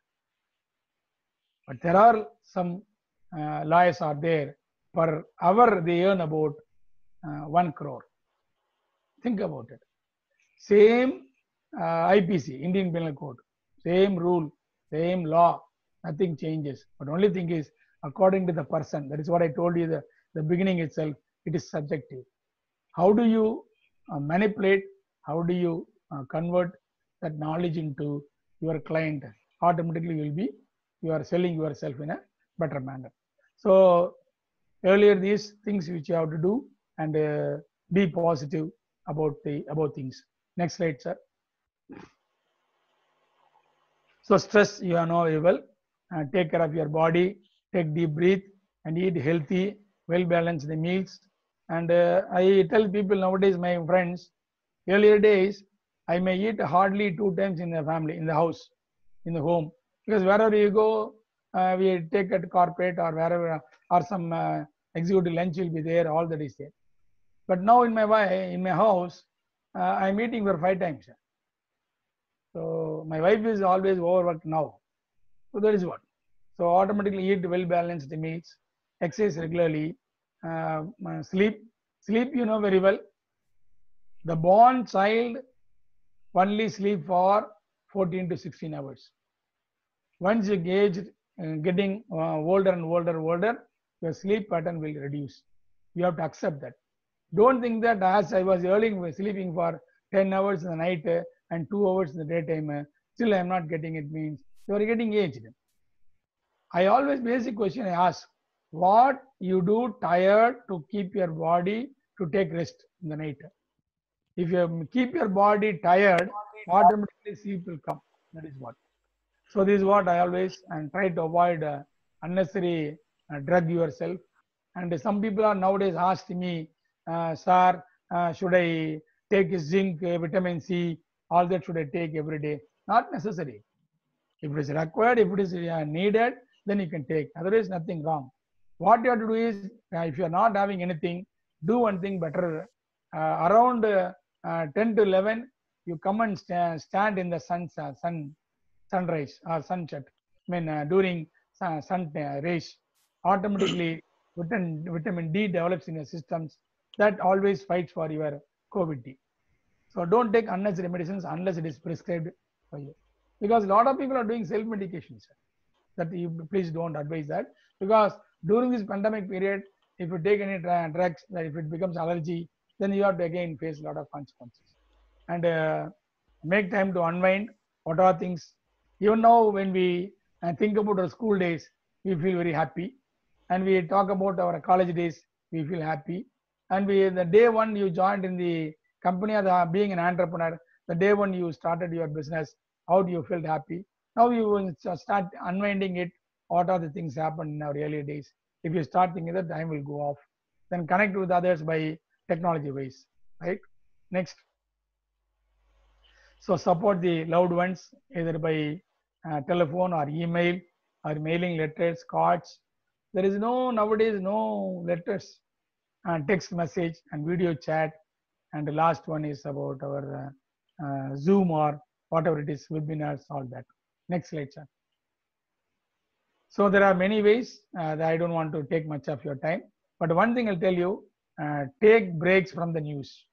But there are some lawyers are there, per hour they earn about 1 crore. Think about it. Same IPC, Indian Penal Code, same rule, same law, nothing changes. But only thing is, according to the person, that is what I told you the beginning itself, it is subjective. How do you manipulate, how do you convert that knowledge into your client? Automatically you are selling yourself in a better manner. So earlier these things which you have to do, and be positive about things. Next slide, sir. So stress, you know very well. Take care of your body, take deep breath, and eat healthy, well-balanced meals. And I tell people nowadays, my friends, earlier days, I may eat hardly 2 times in the family, in the house, in the home. Because wherever you go, we take at corporate or wherever, or some executive lunch will be there, all that is there. But now in my house, I'm eating for 5 times. So my wife is always overworked now. So that is what. So automatically eat well-balanced meals, exercise regularly, sleep. Sleep, you know very well. The born child only sleep for 14 to 16 hours. Once you getting older and older, your sleep pattern will reduce. You have to accept that. Don't think that as I was sleeping for 10 hours in the night and 2 hours in the daytime, still I am not getting it, means you are getting aged. I always, basic question I ask, what you do tired to keep your body to take rest in the night? If you keep your body tired, automatically sleep will come. That is what. So this is what I always and try to avoid unnecessary drug yourself. And some people are nowadays asking me, sir, should I take zinc, vitamin C, all that should I take every day? Not necessary. If it is required, if it is needed, then you can take. Otherwise, nothing wrong. What you have to do is, if you are not having anything, do one thing better. Around 10 to 11, you come and stand in the sunrise or sunset. I mean, during sun rays, automatically vitamin D develops in your systems. That always fights for your COVID. So don't take unnecessary medicines unless it is prescribed for you. Because a lot of people are doing self-medication, sir. That you please don't advise that. Because during this pandemic period, if you take any drugs, that if it becomes allergy, then you have to again face a lot of consequences. And make time to unwind. What are things? Even now, when we think about our school days, we feel very happy. And we talk about our college days, we feel happy. And the day one you joined in the company as being an entrepreneur, the day one you started your business, how do you feel happy? Now you will start unwinding it. What are the things happen in our early days? If you start thinking that, time will go off. Then connect with others by technology ways, right? Next. So support the loved ones either by telephone or email or mailing letters, cards. There is nowadays no letters, text message and video chat. And the last one is about our Zoom or whatever it is, webinars, all that. Next slide, sir. So there are many ways that I don't want to take much of your time. But one thing I'll tell you, take breaks from the news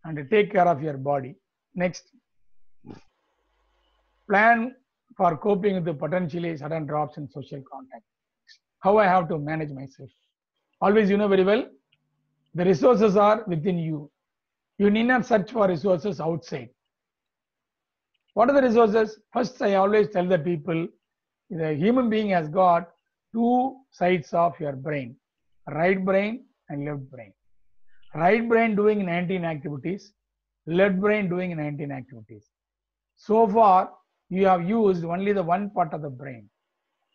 and take care of your body. Next. Plan for coping with the potentially sudden drops in social contact. How I have to manage myself. Always, you know very well, the resources are within you. You need not search for resources outside. What are the resources? First, I always tell the people, the human being has got 2 sides of your brain, right brain and left brain. Right brain doing 19 activities, left brain doing 19 activities. So far, you have used only the one part of the brain.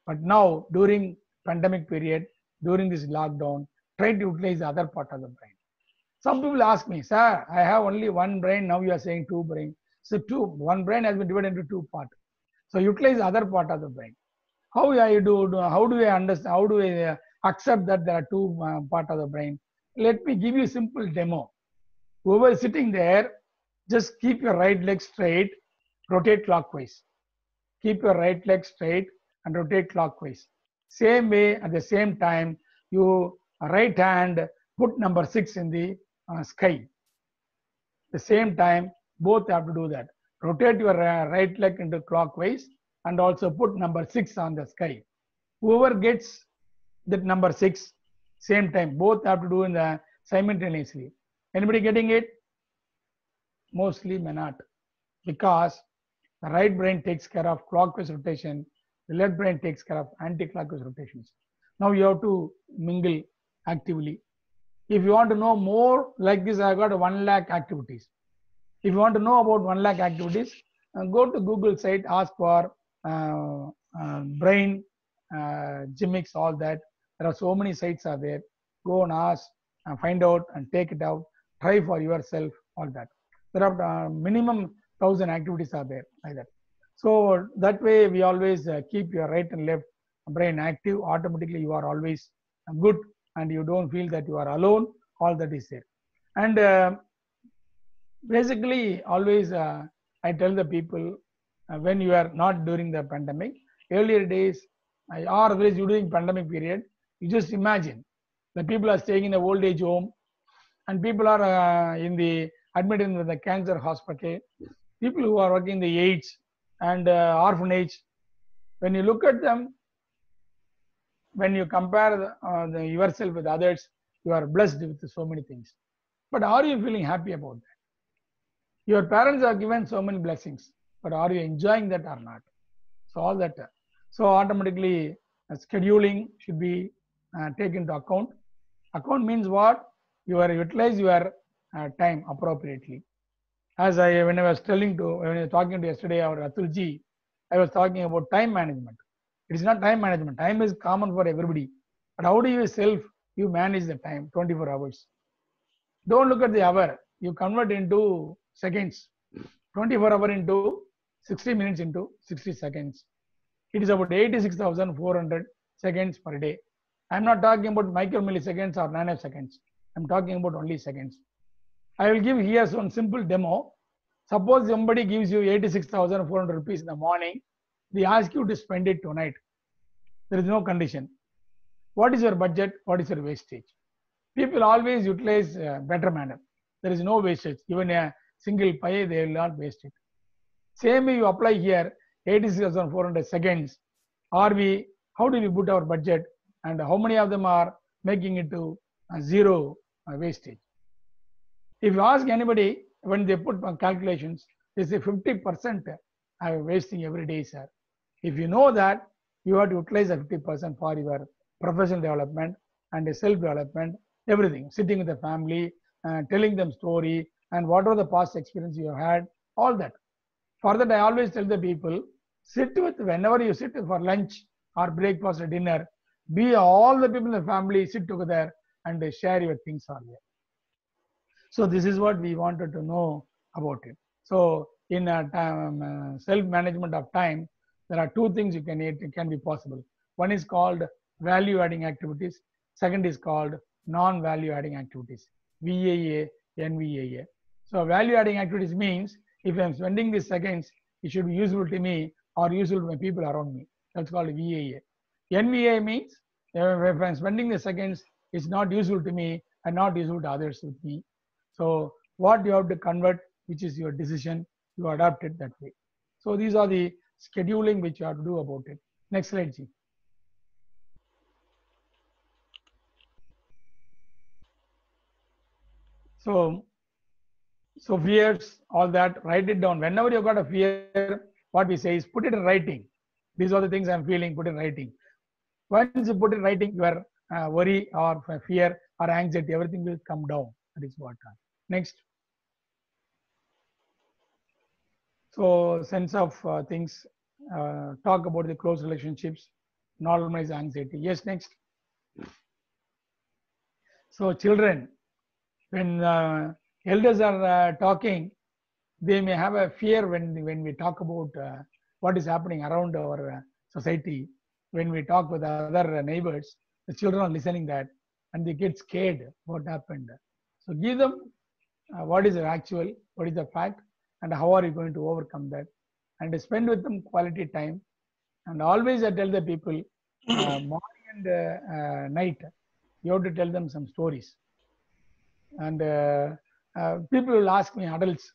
But now, during pandemic period, during this lockdown, try to utilize the other part of the brain. Some people ask me, sir, I have only one brain. Now you are saying two brain. So one brain has been divided into two parts. So utilize the other part of the brain. How how do I understand? How do I accept that there are two part of the brain? Let me give you a simple demo. Whoever is sitting there, just keep your right leg straight, rotate clockwise. Keep your right leg straight and rotate clockwise. Same way, at the same time, you right hand put number 6 in the sky. The same time, both have to do that. Rotate your right leg into clockwise and also put number 6 on the sky. Whoever gets that number 6, same time, both have to do in the simultaneously. Anybody getting it? Mostly may not, because the right brain takes care of clockwise rotation, the left brain takes care of anti-clockwise rotations. Now you have to mingle actively. If you want to know more like this, I got 1 lakh activities. If you want to know about 1 lakh activities, go to Google site, ask for brain, Gymix, all that. There are so many sites are there. Go and ask and find out and take it out. Try for yourself, all that. There are minimum 1,000 activities are there like that. So that way we always keep your right and left brain active. Automatically you are always good and you don't feel that you are alone. All that is there. And basically always I tell the people when you are not during the pandemic, earlier days or otherwise during pandemic period, you just imagine the people are staying in the old age home and people are admitted in the cancer hospital, people who are working in the AIDS and orphanage. When you look at them, when you compare yourself with others, you are blessed with so many things. But are you feeling happy about that? Your parents are given so many blessings, but are you enjoying that or not? So all that. So automatically scheduling should be taken into account. Account means what? You are utilize your time appropriately. As when I was talking to yesterday our Atulji, I was talking about time management. It is not time management. Time is common for everybody. But how do you manage the time 24 hours? Don't look at the hour. You convert into seconds. 24 hours into 60 minutes into 60 seconds. It is about 86,400 seconds per day. I'm not talking about micromilliseconds or nanoseconds. I'm talking about only seconds. I will give here some simple demo. Suppose somebody gives you 86,400 rupees in the morning. They ask you to spend it tonight. There is no condition. What is your budget? What is your wastage? People always utilize better manner. There is no wastage. Even a single pie, they will not waste it. Same way you apply here 86,400 seconds. How do we put our budget and how many of them are making it to zero wastage? If you ask anybody, when they put calculations, they say 50% are wasting every day, sir. If you know that, you have to utilize the 50% for your professional development and self-development, everything. Sitting with the family, telling them story, and whatever the past experience you have had, all that. For that, I always tell the people, whenever you sit for lunch or breakfast or dinner, be all the people in the family, sit together and share your things all there. So this is what we wanted to know about it. So in self-management of time, there are two things it can be possible. One is called value-adding activities. Second is called non-value-adding activities, VAA, NVAA. So value-adding activities means if I'm spending these seconds, it should be useful to me or useful to my people around me. That's called VAA. NVAA means if I'm spending the seconds, it's not useful to me and not useful to others with me. So what you have to convert, which is your decision, you adapt it that way. So these are the scheduling which you have to do about it. Next slide, G. So fears, all that, write it down. Whenever you've got a fear, what we say is put it in writing. These are the things I'm feeling, put in writing. Once you put in writing your worry or fear or anxiety, everything will come down. That is what. Next. So sense of things, talk about the close relationships, normalize anxiety. Yes, next. So children, when elders are talking, they may have a fear when we talk about what is happening around our society. When we talk with other neighbors, the children are listening that, and they get scared what happened. So give them what is the actual, what is the fact, and how are you going to overcome that, and spend with them quality time. And always I tell the people, morning and night, you have to tell them some stories. And people will ask me, adults,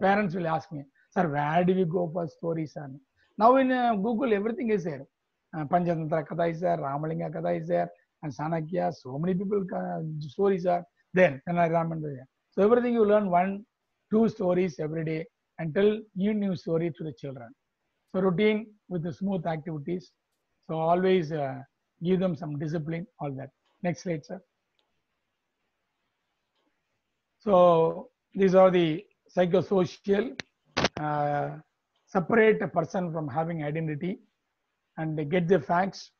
parents will ask me, sir, where do we go for stories? And now in Google, everything is there. Panchatantra Katha is there, Ramalinga Katha is there, and Sanakya, so many people stories are there. So everything you learn 1-2 stories every day and tell new story to the children. So routine with the smooth activities. So always give them some discipline, all that. Next slide, sir. So these are the psychosocial, separate a person from having identity and get the facts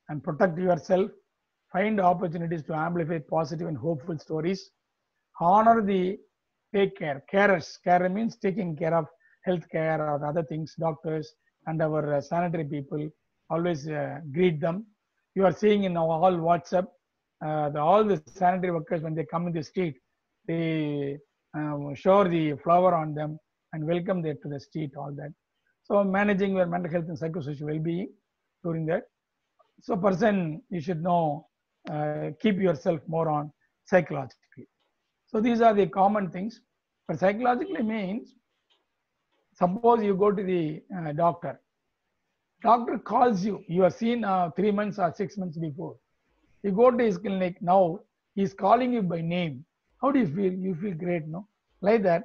and protect yourself, find opportunities to amplify positive and hopeful stories, honor the take care, carers. Care means taking care of health care or other things, doctors and our sanitary people, always greet them. You are seeing in all WhatsApp, all the sanitary workers, when they come in the street, they shower the flower on them and welcome them to the street, all that. So managing your mental health and psychosocial well-being during that. So person, you should know, keep yourself more on psychologically. So these are the common things. But psychologically means, suppose you go to the doctor. Doctor calls you. You are seen 3 months or 6 months before. You go to his clinic, now he's calling you by name. How do you feel? You feel great, no? Like that,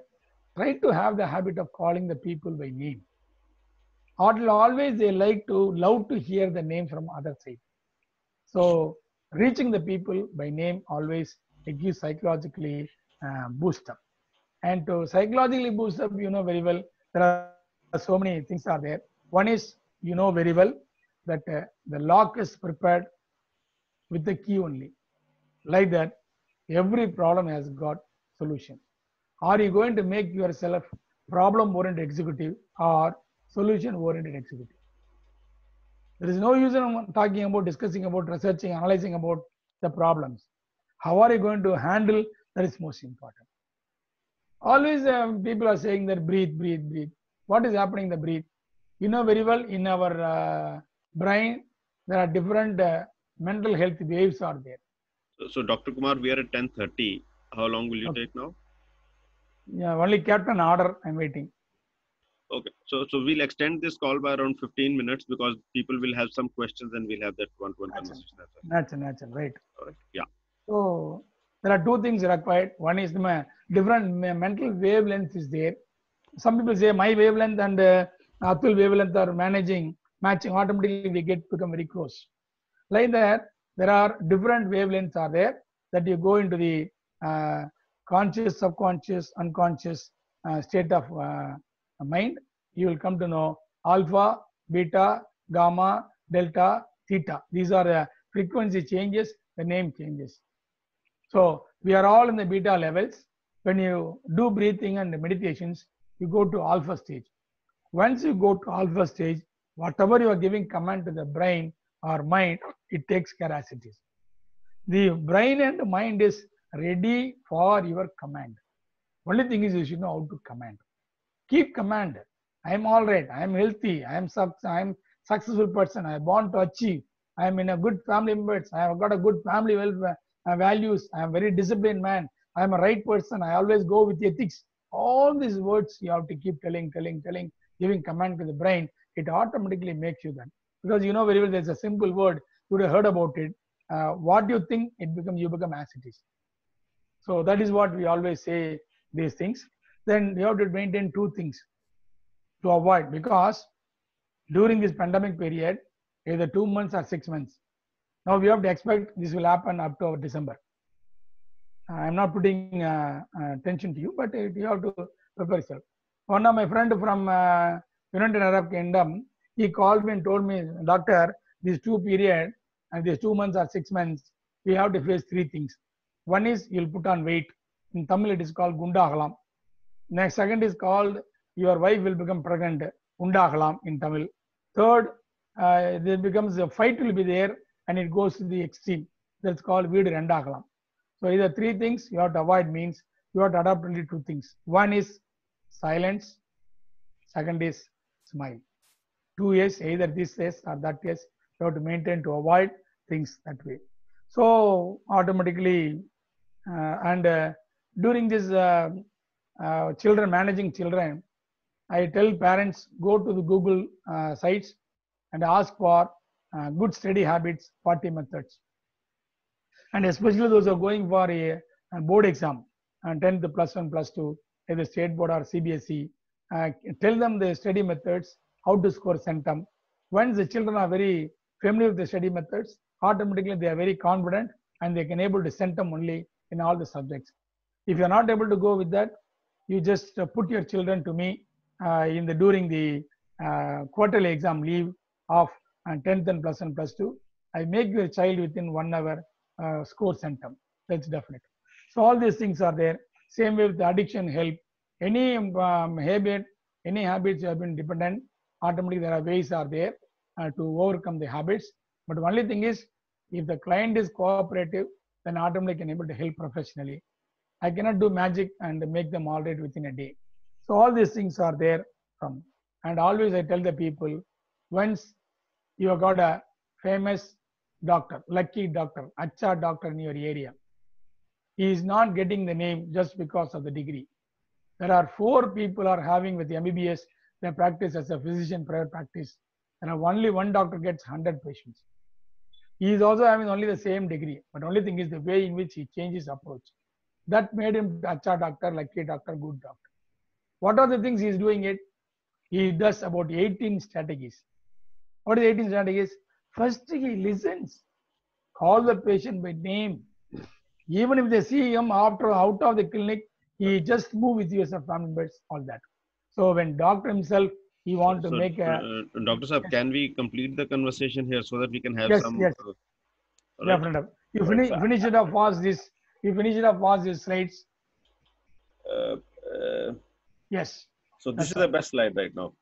try to have the habit of calling the people by name. Always they love to hear the name from other side. So reaching the people by name always, it gives psychologically boost up. And to psychologically boost up, you know very well, there are so many things are there. One is, you know very well that the lock is prepared with the key only. Like that, every problem has got solution. Are you going to make yourself problem-oriented executive or solution-oriented executive? There is no use in talking about, discussing about, researching, analyzing about the problems. How are you going to handle? That is most important. Always people are saying that breathe, breathe, breathe. What is happening in the breathe? You know very well, in our brain, there are different mental health waves are there. So Dr. Kumar, we are at 10:30. How long will you take now? Yeah, only kept an order. I'm waiting. Okay, so we'll extend this call by around 15 minutes because people will have some questions and we'll have that one-to-one conversation as well. Natural, right. All right. Yeah. So there are two things required. One is the different mental wavelength is there. Some people say my wavelength and Atul wavelength are matching, automatically we become very close. Like that, there are different wavelengths are there that you go into the conscious, subconscious, unconscious state of mind. You will come to know alpha, beta, gamma, delta, theta. These are the frequency changes, the name changes. So we are all in the beta levels. When you do breathing and meditations, you go to alpha stage. Once you go to alpha stage, whatever you are giving command to the brain or mind, it takes care as it is. The brain and mind is ready for your command. Only thing is you should know how to command. Keep command. I am all right. I am healthy. I am successful person. I want to achieve. I am in a good family members. I have got a good family values. I am very disciplined man. I am a right person. I always go with ethics. All these words you have to keep telling, giving command to the brain. It automatically makes you that. Because you know very well there's a simple word. You would have heard about it. What you think, you become as it is. So that is what we always say these things. Then we have to maintain two things to avoid, because during this pandemic period, either 2 months or 6 months, now we have to expect this will happen up to December. I'm not putting attention to you, but you have to prepare yourself. One of my friend from United Arab Kingdom, he called me and told me, doctor, these 2 period and these 2 months or 6 months, we have to face 3 things. One is you'll put on weight. In Tamil, it is called Gundagalam. Next, second is called your wife will become pregnant. Undagalam in Tamil. Third, there becomes a fight will be there and it goes to the extreme. That's called Veedu Rendagalam. So either 3 things you have to avoid means you have to adopt only 2 things. One is silence. Second is smile. 2 years, either this yes or that yes, you have to maintain to avoid things that way. So automatically, during this children, managing children, I tell parents go to the Google sites and ask for good study habits, 40 methods. And especially those who are going for a board exam, 10th plus 1 plus 2, either state board or CBSE, tell them the study methods, how to score centum. Once the children are very familiar with the study methods, automatically they are very confident and they can able to centum only in all the subjects. If you are not able to go with that, you just put your children to me during the quarterly exam leave of 10th and plus 1 plus 2. I make your child within 1 hour score centum. That's definite. So all these things are there. Same way with the addiction help. Any any habits you have been dependent, automatically there are ways are there to overcome the habits. But only thing is, if the client is cooperative, then automatically can able to help professionally. I cannot do magic and make them all right within a day. So all these things are there from. And always I tell the people, once you have got a famous doctor, lucky doctor, Acha doctor in your area, he is not getting the name just because of the degree. There are 4 people are having with the MBBS, they practice as a physician private practice, and only 1 doctor gets 100 patients. He is also having only the same degree, but only thing is the way in which he changes approach. That made him Acha doctor, lucky doctor, good doctor. What are the things he is doing it? He does about 18 strategies. What is 18 strategies? First, he listens, call the patient by name. Even if they see him out of the clinic, he just move with you as a family members, all that. So when doctor himself, he want to make a... Dr. Saab, can we complete the conversation here so that we can have yes, some... Yes, definitely. You finish it off fast this. You finish it off fast these slides. Yes. So this is the best slide right now.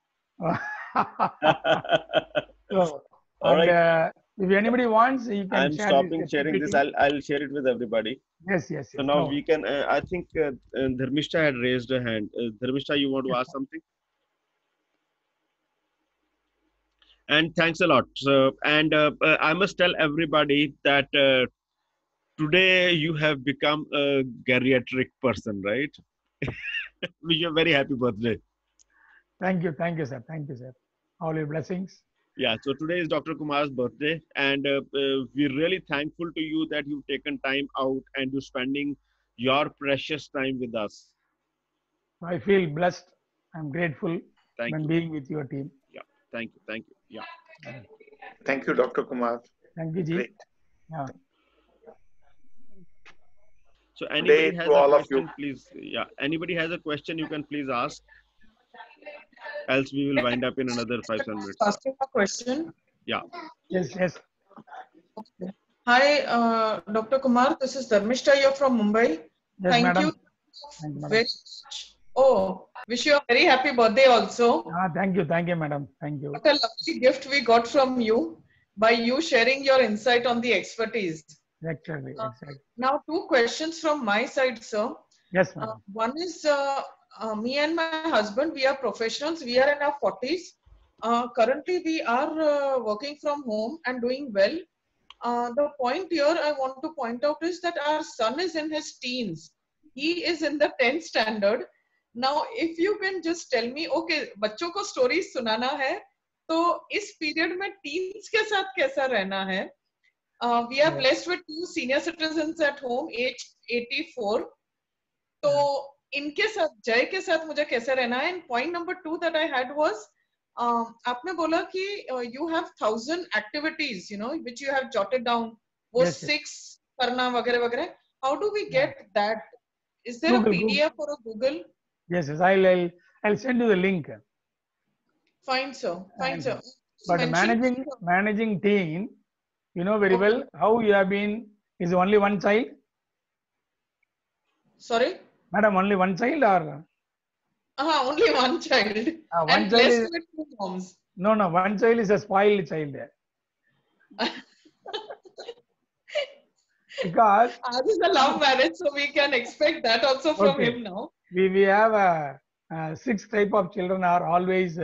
So, all right. If anybody wants, you can I'm stopping sharing this. I'll share it with everybody. Yes. So now we can, I think Dharmishta had raised a hand. Dharmishta, you want to ask something? And thanks a lot. So, and I must tell everybody that today you have become a geriatric person, right? Wish you a very happy birthday. Thank you, sir. Thank you, sir. All your blessings. Yeah, so today is Dr. Kumar's birthday, and we're really thankful to you that you've taken time out and you're spending your precious time with us. I feel blessed. I'm grateful when being with your team. Yeah, thank you. Yeah. Thank you, Dr. Kumar. Thank you, Ji. Great. Yeah. So anybody has a question, please. Yeah, anybody has a question, you can please ask. Else we will wind up in another 5-7 minutes. Asking a question. Yeah. Yes. Okay. Hi, Dr. Kumar. This is Dharmishta here from Mumbai. Yes, Thank madam. you Thank you, madam. very much. Oh, wish you a very happy birthday also. Thank you, madam. Thank you. What a lovely gift we got from you by you sharing your insight on the expertise. Exactly. Now, 2 questions from my side, sir. Yes, madam. One is, me and my husband, we are professionals. We are in our 40s. Currently, we are working from home and doing well. The point here I want to point out is that our son is in his teens. He is in the 10th standard. Now, if you can just tell me, okay, बच्चों को stories सुनाना है, तो इस period में teens के साथ कैसा रहना है? We are blessed with 2 senior citizens at home, age 84. तो इनके साथ, जय के साथ मुझे कैसे रहना है? And point number 2 that I had was, आपने बोला कि you have 1000 activities, which you have jotted down. वो 6 करना वगैरह वगैरह. How do we get that? Is there Google, a PDF or a Google? Yes, yes. I'll send you the link. Fine, sir. Fine, And, sir. but Mention. managing teen, you know very Okay. well how you have been. Is only one child, Sorry? madam? Only one child or Only one child. one And child blessed is with two moms. no. One child is a spoiled child because Ours is a love marriage, so we can expect that also from okay, him now. we have six type of children are always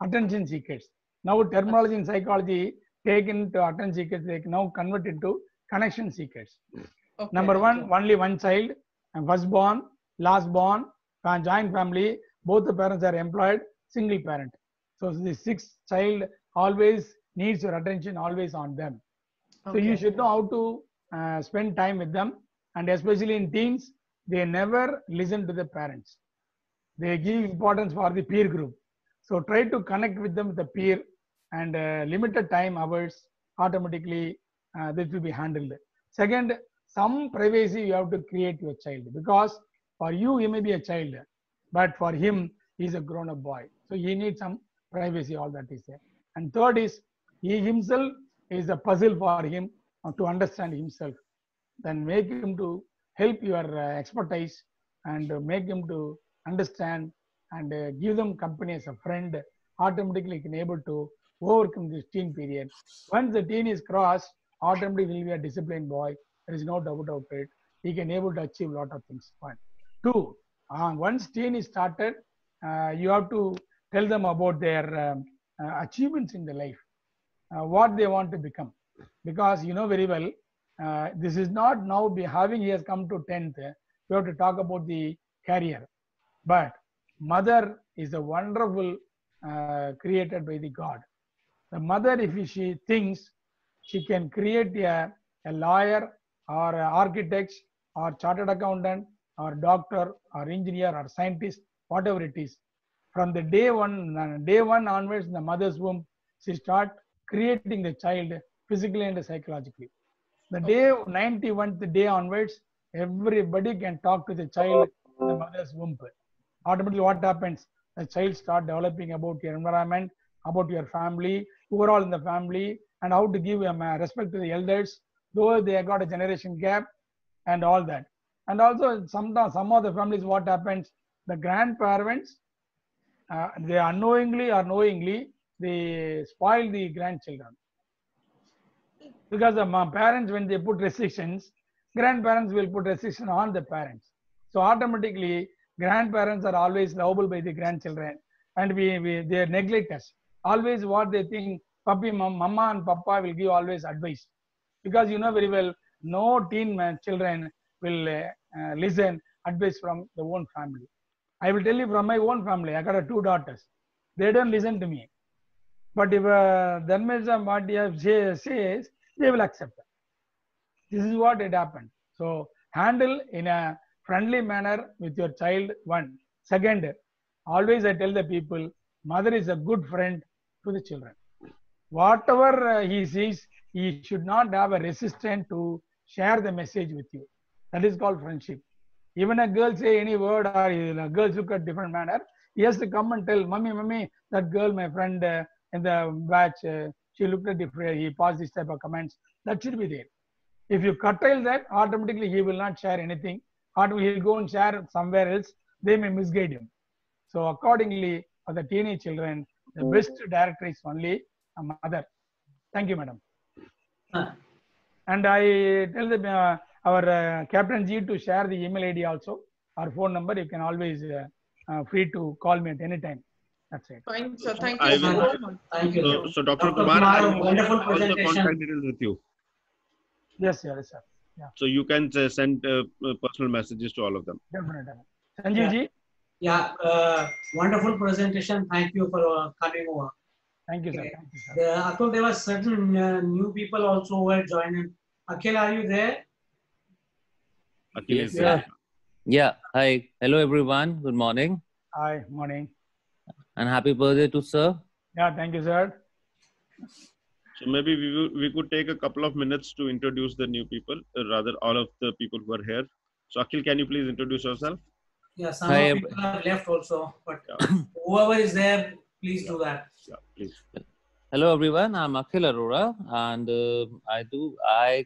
attention seekers. Now terminology in psychology taken to attention seekers, they now convert into connection seekers. Okay, Number one, okay. only one child, and first born, last born, joint family, both the parents are employed, single parent. So the sixth child always needs your attention, always on them. So you Okay. should know how to spend time with them, and especially in teens, they never listen to the parents. They give importance for the peer group. So try to connect with them with the peer, and limited time hours automatically this will be handled. Second, some privacy you have to create your child, because for you he may be a child, but for him he's a grown-up boy. So he needs some privacy, all that is there. And third is he himself is a puzzle for him to understand himself. Then make him to help your expertise, and make him to understand, and give them company as a friend. Automatically can able to overcome this teen period. Once the teen is crossed, automatically will be a disciplined boy. There is no doubt about it. He can able to achieve a lot of things. One. Two, once teen is started, you have to tell them about their achievements in the life, what they want to become. Because you know very well, this is not now be having he has come to 10th. We have to talk about the career. But mother is a wonderful created by the God. The mother, if she thinks she can create a lawyer or architect or chartered accountant or doctor or engineer or scientist, whatever it is, from the day one onwards in the mother's womb, she start creating the child physically and psychologically. The day 91st day onwards, everybody can talk to the child in the mother's womb. Automatically, what happens? The child start developing about your environment, about your family, overall in the family, and how to give respect to the elders, though they got a generation gap, and all that. And also, sometimes some of the families, what happens? The grandparents, they unknowingly or knowingly, they spoil the grandchildren. Because the parents, when they put restrictions, grandparents will put restriction on the parents. So automatically, grandparents are always lovable by the grandchildren, and they neglect us. Always what they think, puppy, mama and papa will give always advice. Because you know very well, no teen children will listen advice from the own family. I will tell you from my own family, I got two daughters. They don't listen to me. But if Dharmesha Bhatia says, they will accept it. This is what it happened. So handle in a friendly manner with your child. One. Second, always I tell the people, mother is a good friend to the children. Whatever he sees, he should not have a resistance to share the message with you. That is called friendship. Even a girl say any word, or a girl look at different manner, he has to come and tell, mommy, that girl, my friend in the batch, she looked at different, he passed this type of comments. That should be there. If you curtail that, automatically he will not share anything. Automatically he'll go and share somewhere else. They may misguide him. So accordingly, for the teenage children, the best director is only a mother. Thank you, madam. And I tell our Captain G to share the email ID also, our phone number. You can always free to call me at any time. That's it. Fine, sir. Thank I you so will- much. Thank you. So Dr. Dr. Kumar, I Kumar, will wonderful share all the presentation. contact details with you. Yes, sir. Yeah. So you can send personal messages to all of them. Definitely. Sanjeev ji. Yeah, wonderful presentation. Thank you for coming over. Thank you, sir. Okay. Thank you, sir. Atul, there were certain new people also who had joined. Akhil, are you there? Akhil is Yeah. there. Yeah. Hi. Hello, everyone. Good morning. Hi. Morning. And happy birthday to sir. Yeah. Thank you, sir. So maybe we could take a couple of minutes to introduce the new people, rather all of the people who are here. So Akhil, can you please introduce yourself? Yeah, some Hi, of people have left also, but whoever is there, please do that. Yeah, please. hello everyone. I'm Akhil Arora, and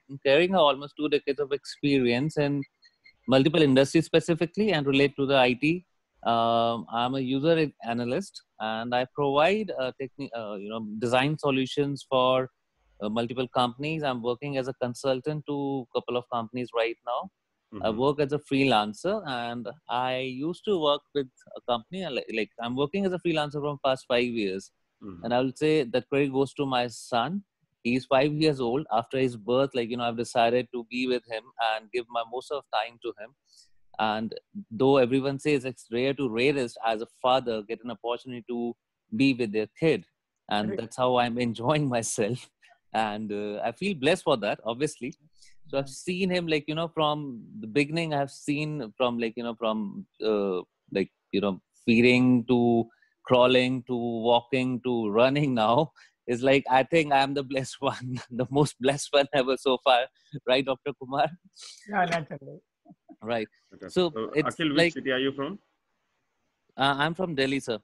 I'm carrying almost 2 decades of experience in multiple industries specifically and relate to the IT. I'm a user analyst, and I provide design solutions for multiple companies. I'm working as a consultant to a couple of companies right now. I work as a freelancer, and I used to work with a company. Like I'm working as a freelancer from past 5 years, and I will say that credit goes to my son. He's 5 years old. After his birth, I've decided to be with him and give my most of time to him. And though everyone says it's rare to rarest as a father get an opportunity to be with their kid, and that's how I'm enjoying myself, and I feel blessed for that, obviously. So I've seen him from the beginning. I've seen from feeding to crawling to walking to running now. Is like I think I'm the blessed one, the most blessed one ever so far, right, Dr. Kumar? Yeah, naturally. Right. Okay. So it's Akhil, which city are you from? I'm from Delhi, sir.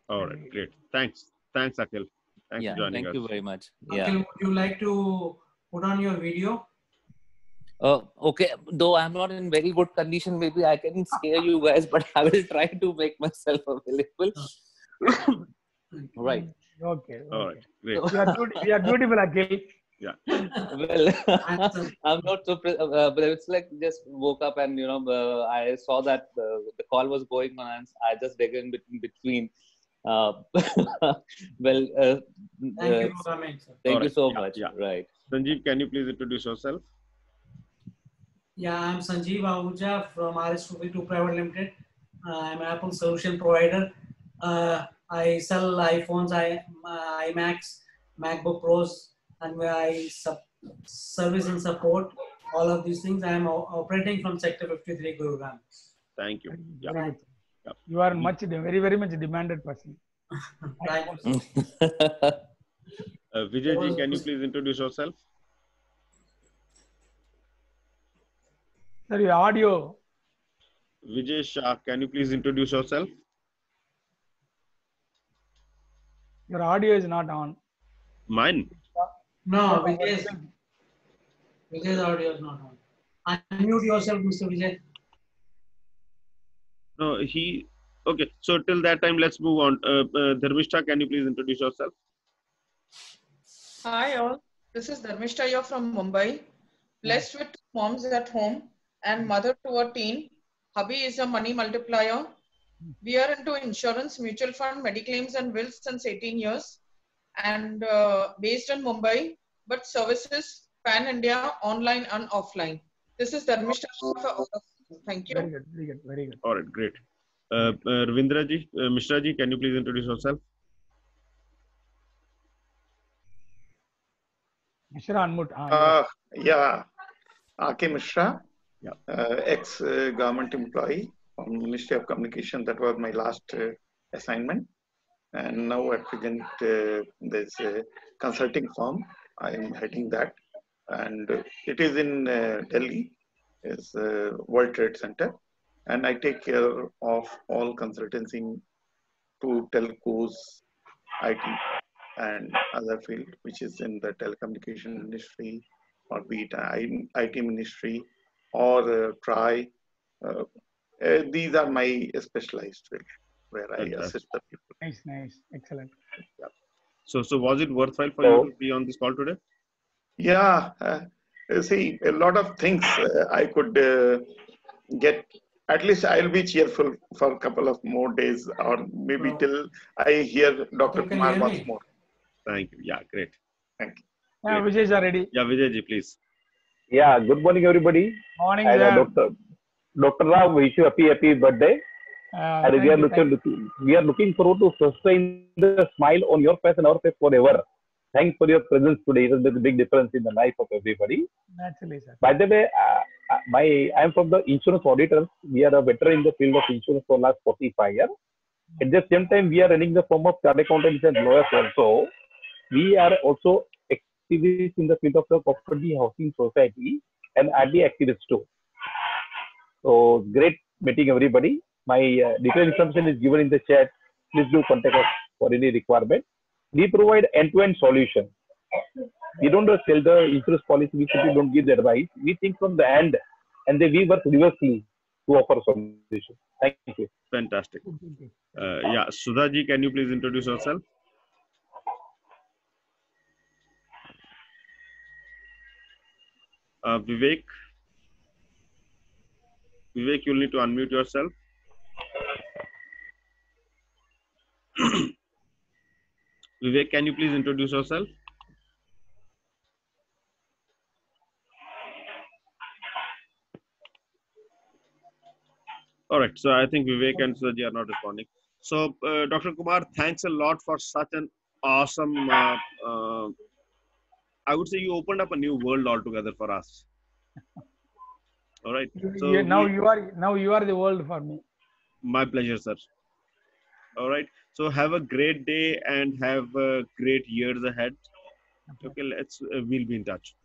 All right, great. Thanks, Akhil. Thanks for joining Thank us. you very much. Akhil, would you like to put on your video? Okay, though I'm not in very good condition, maybe I can scare you guys, but I will try to make myself available. Right. Okay. All right, great. We are beautiful, Akhil. Yeah. Well, I'm not so, but it's like just woke up and I saw that the call was going on, and I just dig in between. Well, Thank you for coming, sir. Thank you so Yeah, much. yeah. Right. Sanjeev, can you please introduce yourself? Yeah, I'm Sanjeev Ahuja from RS2V2 Private Limited. I'm an Apple solution provider. I sell iPhones, iMacs, MacBook Pros, and I service and support all of these things. I am operating from Sector 53, Gurugram. Thank you. Yeah. Very good. Yeah. You are very, very much demanded person. Thank you. Vijay ji, can you please introduce yourself? Sir, your audio. Vijay Shah, can you please introduce yourself? Your audio is not on. Mine? No, Vijay's audio is not on. Unmute yourself, Mr. Vijay. No, okay. So till that time, let's move on. Dharmishta, can you please introduce yourself? Hi all, this is Dharmishta from Mumbai. Blessed with two moms at home and mother to a teen. Hubby is a money multiplier. We are into insurance, mutual fund, mediclaims and wills since 18 years and based in Mumbai, but services pan-India, online and offline. This is Dharmishta for all of you. Thank you. Very good, very good, very good. All right, great. Ravindra ji, Mishra ji, can you please introduce yourself? Mishra, unmute. Yeah, A.K. Mishra, Yeah. ex-government employee from Ministry of Communication. That was my last assignment. And now at present, there's a consulting firm. I am heading that. And it is in Delhi, is World Trade Center. And I take care of all consultancy to telcos, IT, and other field, which is in the telecommunication industry, or be it IT ministry, or TRI. These are my specialized field where I assist the people. Nice, excellent. Yeah. So was it worthwhile for you to be on this call today? Yeah, see, a lot of things I could get. At least I'll be cheerful for a couple of more days, or maybe till I hear Dr. Kumar once more. Thank you. Yeah, great. Thank you. Yeah, Vijay is ready. Yeah, Vijay ji, please. Yeah, good morning, everybody. Morning, And, sir. Dr. Rao, wish you happy birthday. And we are looking forward to sustain the smile on your face and our face forever. Thanks for your presence today. It has made a big difference in the life of everybody. Naturally, sir. By the way, I am from the insurance auditors. We are a veteran in the field of insurance for the last 45 years. At the same time, we are running the firm of chartered accountants and lawyers also. We are also activist in the field of the property housing society and RD activist too. So great meeting everybody. My detailed information is given in the chat. Please do contact us for any requirement. We provide end-to-end solution. We don't just sell the insurance policy, we simply don't give the advice. We think from the end and then we work reversely to offer solution. Thank you. Fantastic. Yeah, Sudhaji, can you please introduce yourself? Vivek, you'll need to unmute yourself. Vivek, can you please introduce yourself? All right, so I think Vivek and Sudhaji are not responding. So, Dr. Kumar, thanks a lot for such an awesome, I would say you opened up a new world altogether for us. All right. So now you are the world for me. My pleasure, sir. All right. So have a great day and have great years ahead. Okay, we'll be in touch.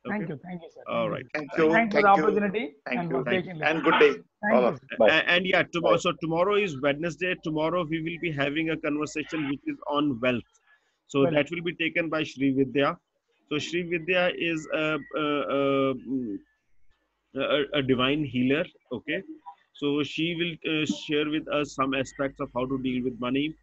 Okay? Thank you, sir. All right. Thank you. Thanks for the opportunity. Thank you. Taking And good day. Thank you. And yeah, tomorrow. So tomorrow is Wednesday. Tomorrow we will be having a conversation which is on wealth. So that will be taken by Shri Vidya. So Shri Vidya is a divine healer. Okay. So she will share with us some aspects of how to deal with money.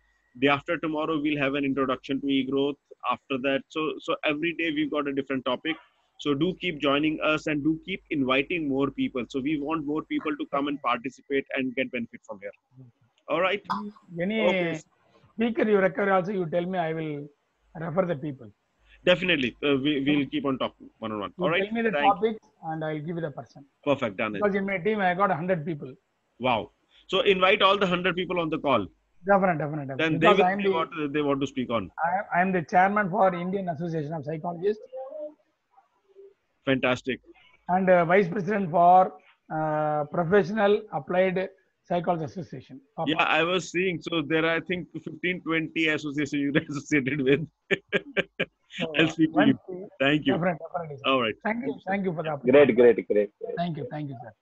Day after tomorrow, we'll have an introduction to e-growth. After that, so every day we've got a different topic. So do keep joining us and do keep inviting more people. So we want more people to come and participate and get benefit from here. All right. Any speaker you recommend also, you tell me, I will refer the people. Definitely. We'll keep on talking one-on-one. All right. Tell me the topics and I'll give you the person. Perfect. Done. Because in my team, I got 100 people. Wow. So invite all the 100 people on the call. Definitely. Then they will see what they want to speak on. I am the chairman for Indian Association of Psychologists. Fantastic. And vice president for Professional Applied Psychology Association. Yeah, I was seeing. So there are, I think, 15, 20 associations you're associated with. I'll speak to you. Thank you. Definitely. All right. Thank you for the opportunity. Great. Thank you, sir.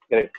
Great.